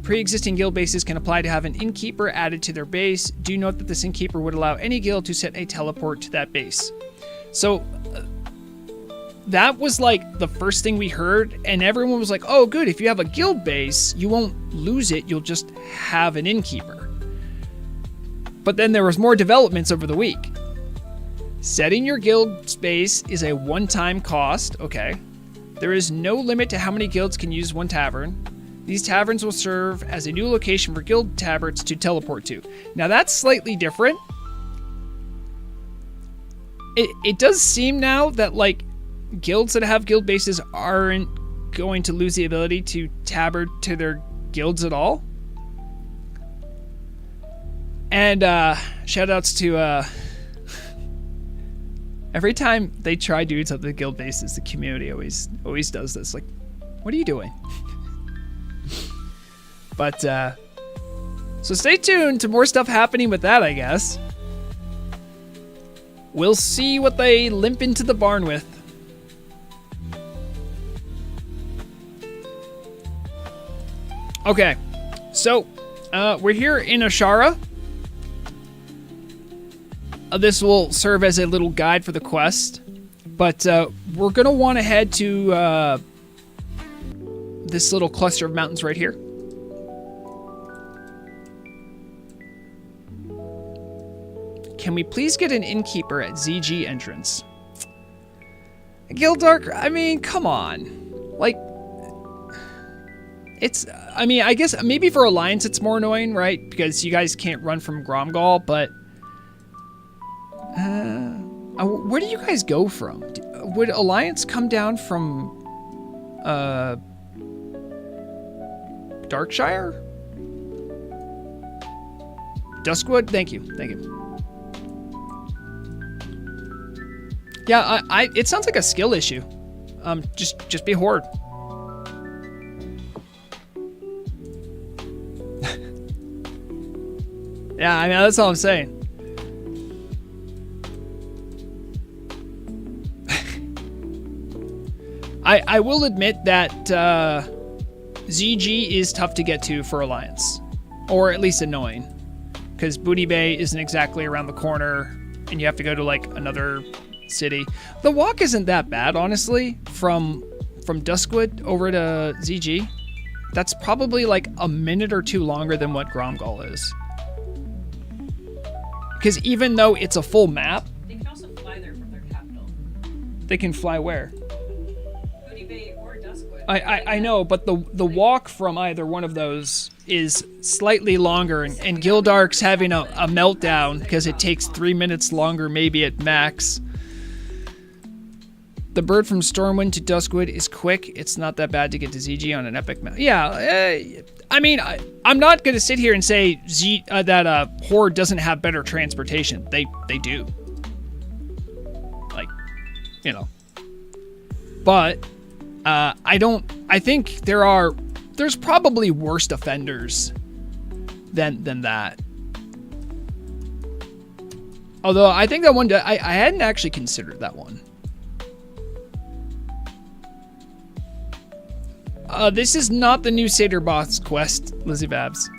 Pre-existing guild bases can apply to have an innkeeper added to their base. Do note that this innkeeper would allow any guild to set a teleport to that base. So that was like the first thing we heard, and everyone was like, oh good, if you have a guild base, you won't lose it, you'll just have an innkeeper. But then there was more developments over the week. Setting your guild space is a one-time cost, okay. There is no limit to how many guilds can use one tavern. These taverns will serve as a new location for guild tabards to teleport to. Now that's slightly different. It does seem now that like guilds that have guild bases aren't going to lose the ability to tabard to their guilds at all. And shoutouts to every time they try doing something with guild bases, the community always does this. Like, what are you doing? But so stay tuned to more stuff happening with that, I guess. We'll see what they limp into the barn with. Okay, so we're here in Ashara. This will serve as a little guide for the quest, but we're going to want to head to this little cluster of mountains right here. Can we please get an innkeeper at ZG entrance? Gildark, I mean, come on. Like, it's, I mean, I guess maybe for Alliance it's more annoying, right? Because you guys can't run from Gromgal, but where do you guys go from? Would Alliance come down from Darkshire? Duskwood? Thank you. Yeah, it sounds like a skill issue. Just be horde. Yeah, I mean, that's all I'm saying. I will admit that ZG is tough to get to for Alliance, or at least annoying, because Booty Bay isn't exactly around the corner, and you have to go to like another city. The walk isn't that bad, honestly, from Duskwood over to ZG. That's probably like a minute or two longer than what Gromgal is. Because even though it's a full map, they can also fly there from their capital. They can fly where? Booty Bay or Duskwood. I know, but the walk from either one of those is slightly longer, and Gildark's having a meltdown because it takes 3 minutes longer, maybe at max. The bird from Stormwind to Duskwood is quick. It's not that bad to get to ZG on an epic map. Yeah, I mean, I'm not going to sit here and say that Horde doesn't have better transportation. They do. Like, you know. But I think there's probably worse offenders than that. Although I think that one, I hadn't actually considered that one. This is not the new Satyr Boss quest, Lizzie Babs.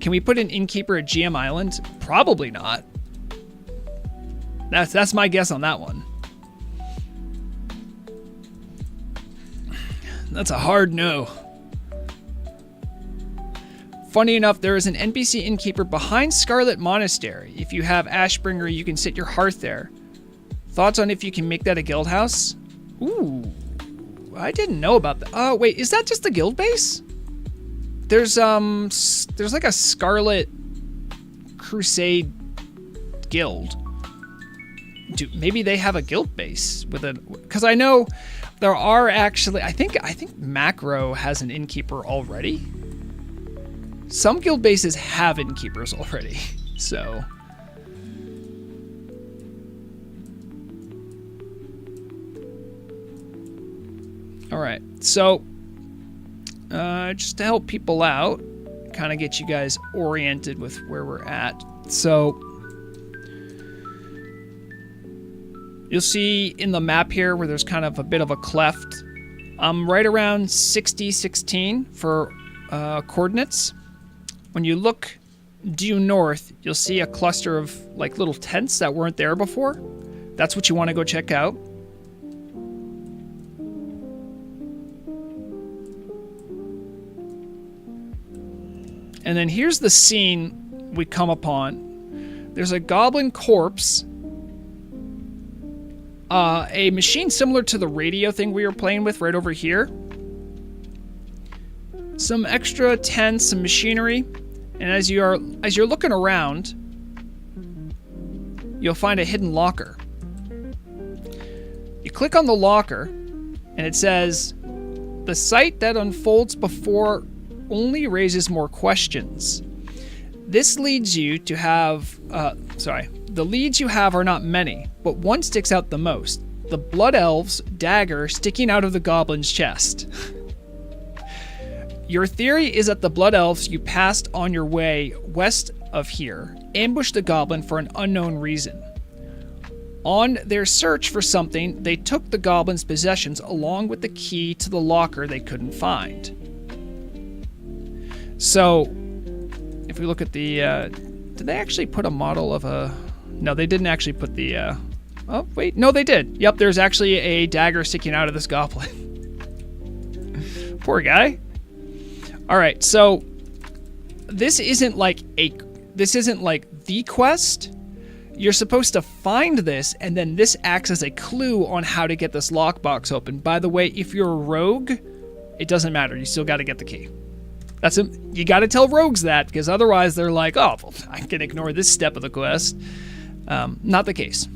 Can we put an innkeeper at GM Island? Probably not. That's my guess on that one. That's a hard no. Funny enough, there is an NPC innkeeper behind Scarlet Monastery. If you have Ashbringer, you can sit your hearth there. Thoughts on if you can make that a guild house? Ooh, I didn't know about that. Oh, wait, is that just the guild base? There's like a Scarlet Crusade guild. Dude, maybe they have a guild base with a, because I know there are actually, I think Macro has an innkeeper already. Some guild bases have innkeepers already, so. All right, so just to help people out, kind of get you guys oriented with where we're at. So you'll see in the map here where there's kind of a bit of a cleft. I'm right around 6016 for coordinates. When you look due north, you'll see a cluster of like little tents that weren't there before. That's what you want to go check out. And then here's the scene we come upon. There's a goblin corpse. A machine similar to the radio thing we were playing with right over here. Some extra tents, some machinery. And as you're looking around, you'll find a hidden locker. You click on the locker, and it says, "The sight that unfolds before only raises more questions. This leads you to have, the leads you have are not many, but one sticks out the most. The Blood Elf's dagger sticking out of the goblin's chest. Your theory is that the Blood Elves you passed on your way west of here ambushed the goblin for an unknown reason. On their search for something, they took the goblin's possessions along with the key to the locker they couldn't find." So, if we look at the, did they actually put a model of a, no, they didn't actually put the, oh, wait, no, they did. Yep, there's actually a dagger sticking out of this goblin. Poor guy. All right, so this isn't like the quest. You're supposed to find this, and then this acts as a clue on how to get this lockbox open. By the way, if you're a rogue, it doesn't matter. You still got to get the key. You got to tell rogues that, because otherwise they're like, oh, well, I can ignore this step of the quest. Not the case.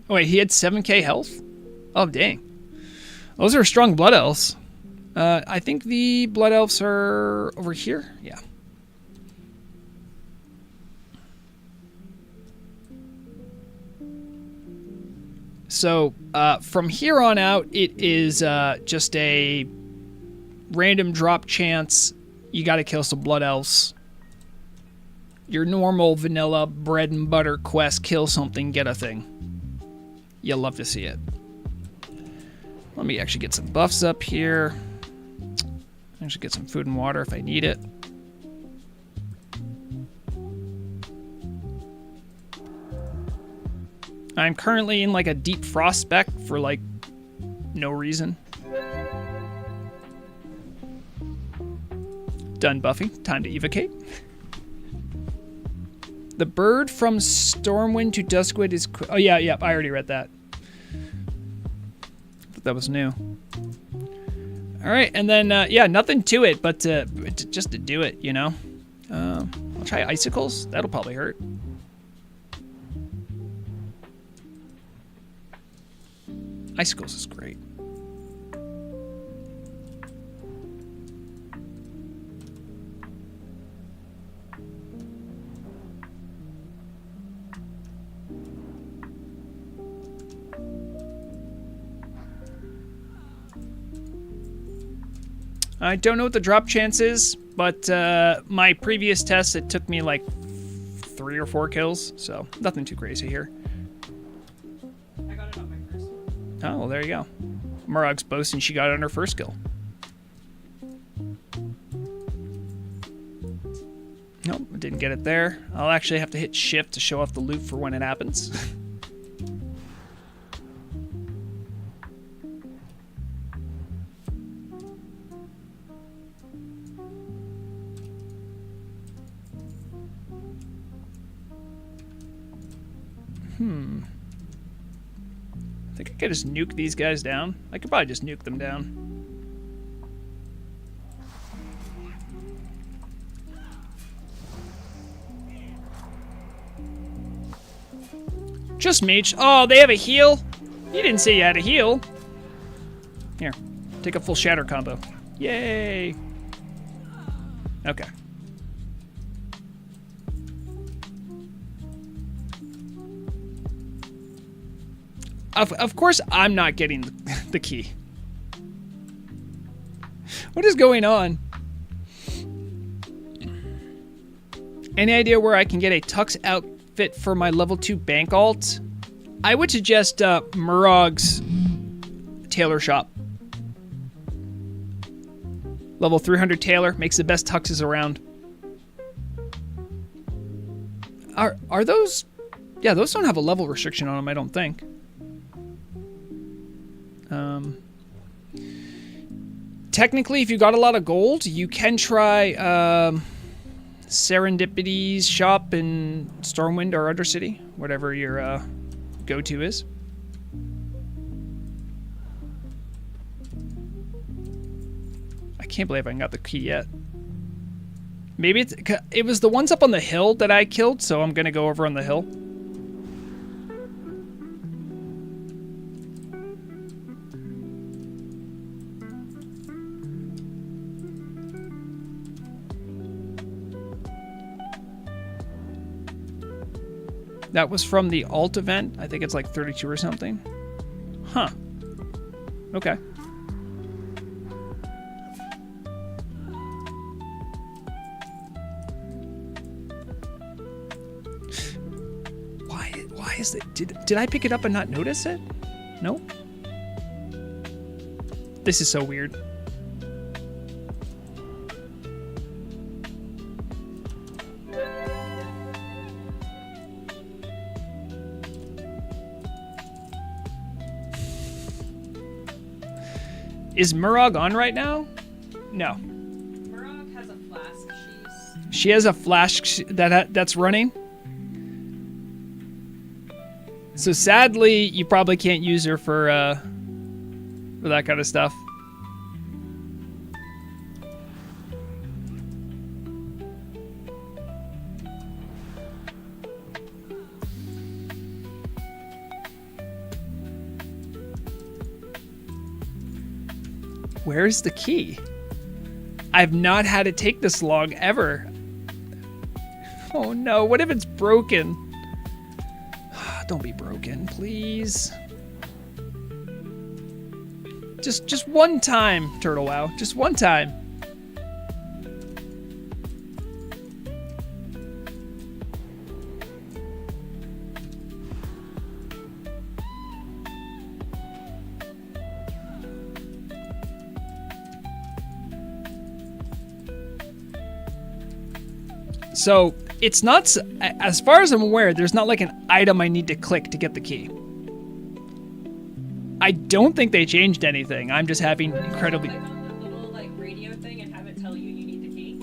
Oh, wait, he had 7k health? Oh, dang. Those are strong blood elves. I think the blood elves are over here. Yeah. So from here on out, it is just a random drop chance. You got to kill some blood elves. Your normal vanilla bread and butter quest, kill something, get a thing. You'll love to see it. Let me actually get some buffs up here. Actually get some food and water if I need it. I'm currently in like a deep frost spec for like no reason. Done buffing. Time to evocate. The bird from Stormwind to Duskwood is... Oh, yeah, yeah, I already read that. Thought that was new. All right, and then, yeah, nothing to it, but just to do it, you know? I'll try icicles. That'll probably hurt. Icicles is great. I don't know what the drop chance is, but my previous tests, it took me like 3 or 4 kills, so nothing too crazy here. I got it on my first one. Oh, well, there you go. Murrog's boasting she got it on her first kill. Nope, I didn't get it there. I'll actually have to hit shift to show off the loot for when it happens. I think I could just nuke these guys down. I could probably just nuke them down. Just mage. Oh, they have a heal? You didn't say you had a heal. Here, take a full shatter combo. Yay. Okay. Of course, I'm not getting the key. What is going on? Any idea where I can get a tux outfit for my level 2 bank alt? I would suggest Murrog's tailor shop. Level 300 tailor makes the best tuxes around. Are those? Yeah, those don't have a level restriction on them, I don't think. Technically, if you got a lot of gold, you can try Serendipity's shop in Stormwind or Undercity, whatever your go-to is. I can't believe I haven't got the key yet. Maybe it was the ones up on the hill that I killed, so I'm gonna go over on the hill. That was from the alt event. I think it's like 32 or something. Huh. Okay. Why is it? Did I pick it up and not notice it? No. This is so weird. Is Murrog on right now? No. Murrog has a flask. She has a flask that's running. So sadly, you probably can't use her for that kind of stuff. Where's the key? I've not had it take this long ever. Oh no, what if it's broken? Don't be broken, please. Just one time, Turtle Wow. Just one time. So, it's not, as far as I'm aware, there's not like an item I need to click to get the key. I don't think they changed anything. I'm just having incredibly... Click on the little like radio thing and have it tell you you need the key.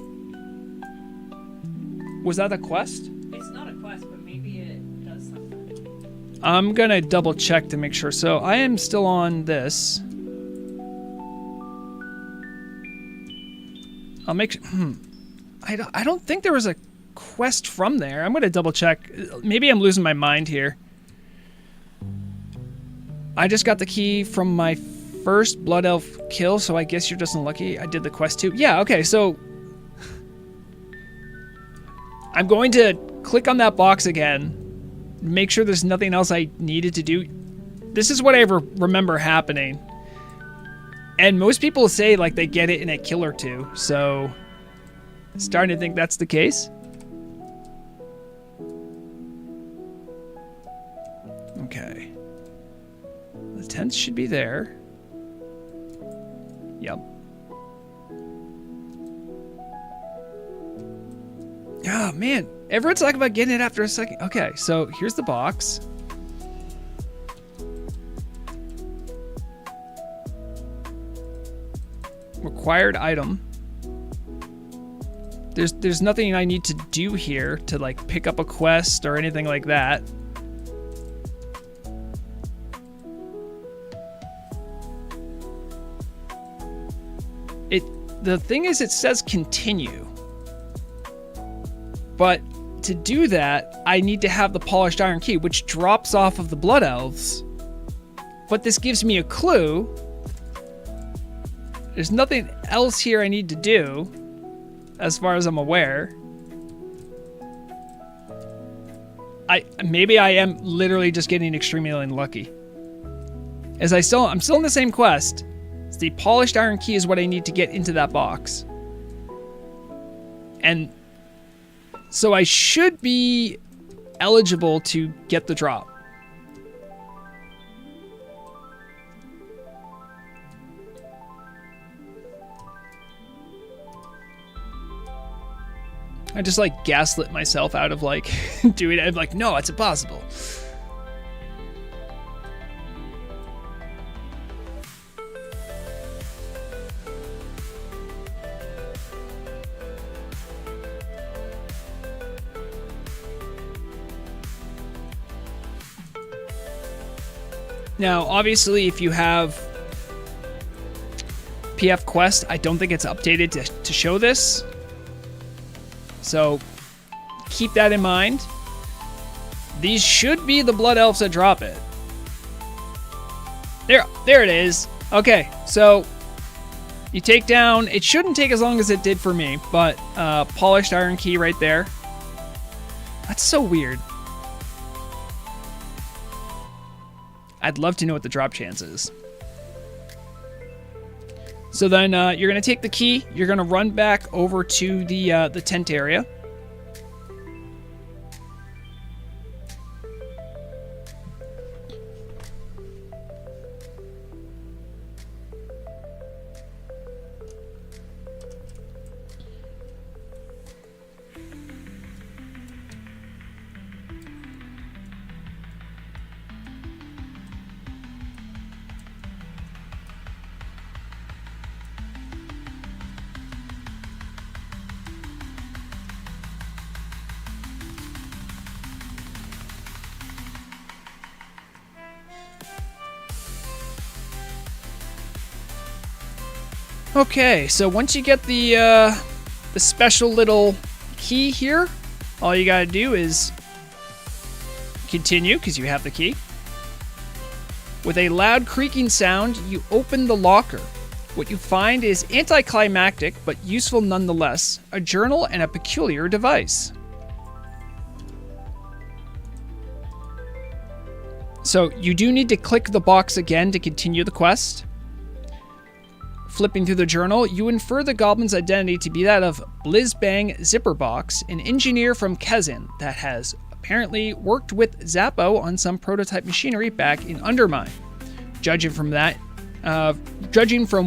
Was that a quest? It's not a quest. I'm gonna double check to make sure. So I am still on this. I'll make sure. I don't think there was a quest from there. I'm gonna double check. Maybe I'm losing my mind here. I just got the key from my first Blood Elf kill, so I guess you're just unlucky. I did the quest too. Yeah, okay, so I'm going to click on that box again, make sure there's nothing else I needed to do. This is what I remember happening. And most people say like they get it in a kill or two, so starting to think that's the case. Okay. The tent should be there. Yep. Oh, man. Everyone's talking about getting it after a second. Okay, so here's the box. Required item. There's nothing I need to do here to like pick up a quest or anything like that. The thing is, it says continue. But to do that, I need to have the polished iron key, which drops off of the Blood Elves. But this gives me a clue. There's nothing else here I need to do, as far as I'm aware. Maybe I am literally just getting extremely unlucky. I'm still in the same quest. The polished iron key is what I need to get into that box. And so I should be eligible to get the drop. I just like gaslit myself out of like doing it. I'm like, no, it's impossible. Now, obviously, if you have PF Quest, I don't think it's updated to show this. So, keep that in mind. These should be the Blood Elves that drop it. There it is. Okay, so you take down... It shouldn't take as long as it did for me, but polished iron key right there. That's so weird. I'd love to know what the drop chance is. So then you're going to take the key. You're going to run back over to the tent area. Okay, so once you get the special little key here, all you gotta do is continue, because you have the key. With a loud creaking sound, you open the locker. What you find is anticlimactic, but useful nonetheless, a journal and a peculiar device. So you do need to click the box again to continue the quest. Flipping through the journal, you infer the goblin's identity to be that of Blizzbang Zipperbox, an engineer from Kezin that has apparently worked with Zappo on some prototype machinery back in Undermine. Judging from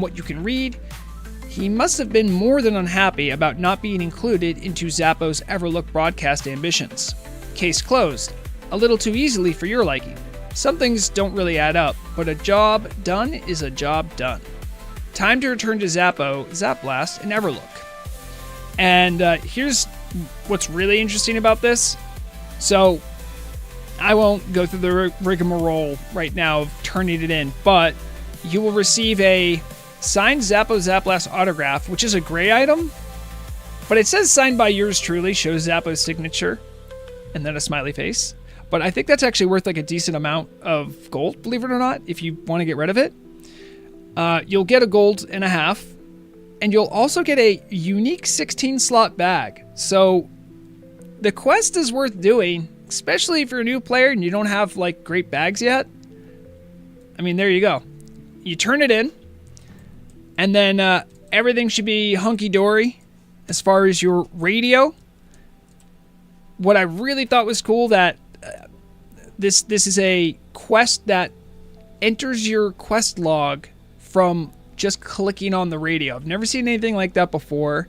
what you can read, he must have been more than unhappy about not being included into Zappo's Everlook broadcast ambitions. Case closed. A little too easily for your liking. Some things don't really add up, but a job done is a job done. Time to return to Zappo, Zapblast, and Everlook. And here's what's really interesting about this. So, I won't go through the rigmarole right now of turning it in, but you will receive a signed Zappo Zaplast autograph, which is a gray item, but it says signed by yours truly, shows Zappo's signature, and then a smiley face. But I think that's actually worth like a decent amount of gold, believe it or not, if you want to get rid of it. You'll get a gold and a half, and you'll also get a unique 16 slot bag. So the quest is worth doing, especially if you're a new player and you don't have like great bags yet. I mean, there you go. You turn it in, and then everything should be hunky-dory as far as your radio. What I really thought was cool that this is a quest that enters your quest log from just clicking on the radio. I've never seen anything like that before.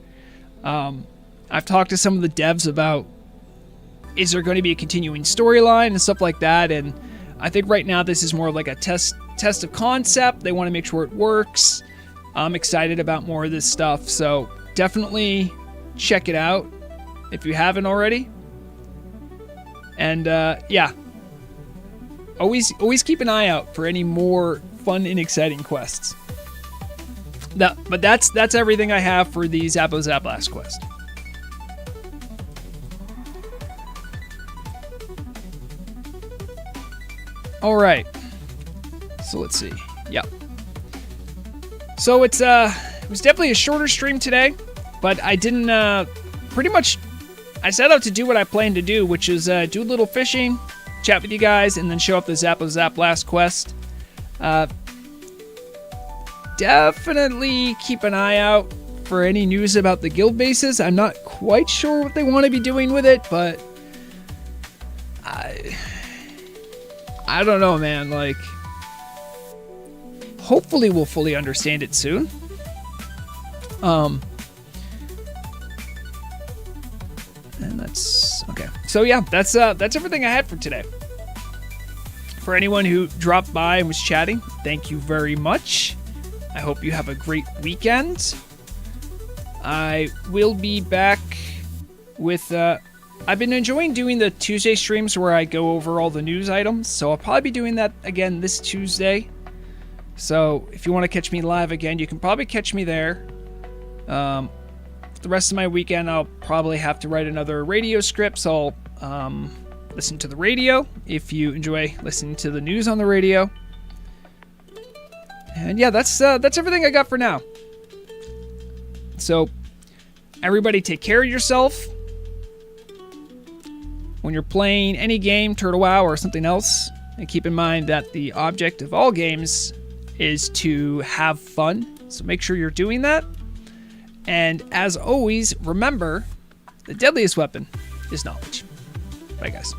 I've talked to some of the devs about, is there going to be a continuing storyline and stuff like that, and I think right now this is more like a test of concept. They want to make sure it works. I'm excited about more of this stuff, so definitely check it out if you haven't already. And yeah, always keep an eye out for any more fun and exciting quests. But that's everything I have for the Zappo Zaplast quest. All right, so let's see. Yep. So it was definitely a shorter stream today, but I didn't pretty much. I set out to do what I planned to do, which is do a little fishing, chat with you guys, and then show up the Zappo Zaplast quest. Definitely keep an eye out for any news about the guild bases. I'm not quite sure what they want to be doing with it, but I don't know, man. Like, hopefully we'll fully understand it soon. And that's okay. So yeah, that's everything I had for today. For anyone who dropped by and was chatting, thank you very much. I hope you have a great weekend. I will be back with I've been enjoying doing the Tuesday streams where I go over all the news items, so I'll probably be doing that again this Tuesday. So if you want to catch me live again, you can probably catch me there. For the rest of my weekend, I'll probably have to write another radio script, so I'll listen to the radio if you enjoy listening to the news on the radio. And yeah, that's everything I got for now. So everybody take care of yourself. When you're playing any game, Turtle WoW or something else, and keep in mind that the object of all games is to have fun. So make sure you're doing that. And as always, remember, the deadliest weapon is knowledge. Bye, guys.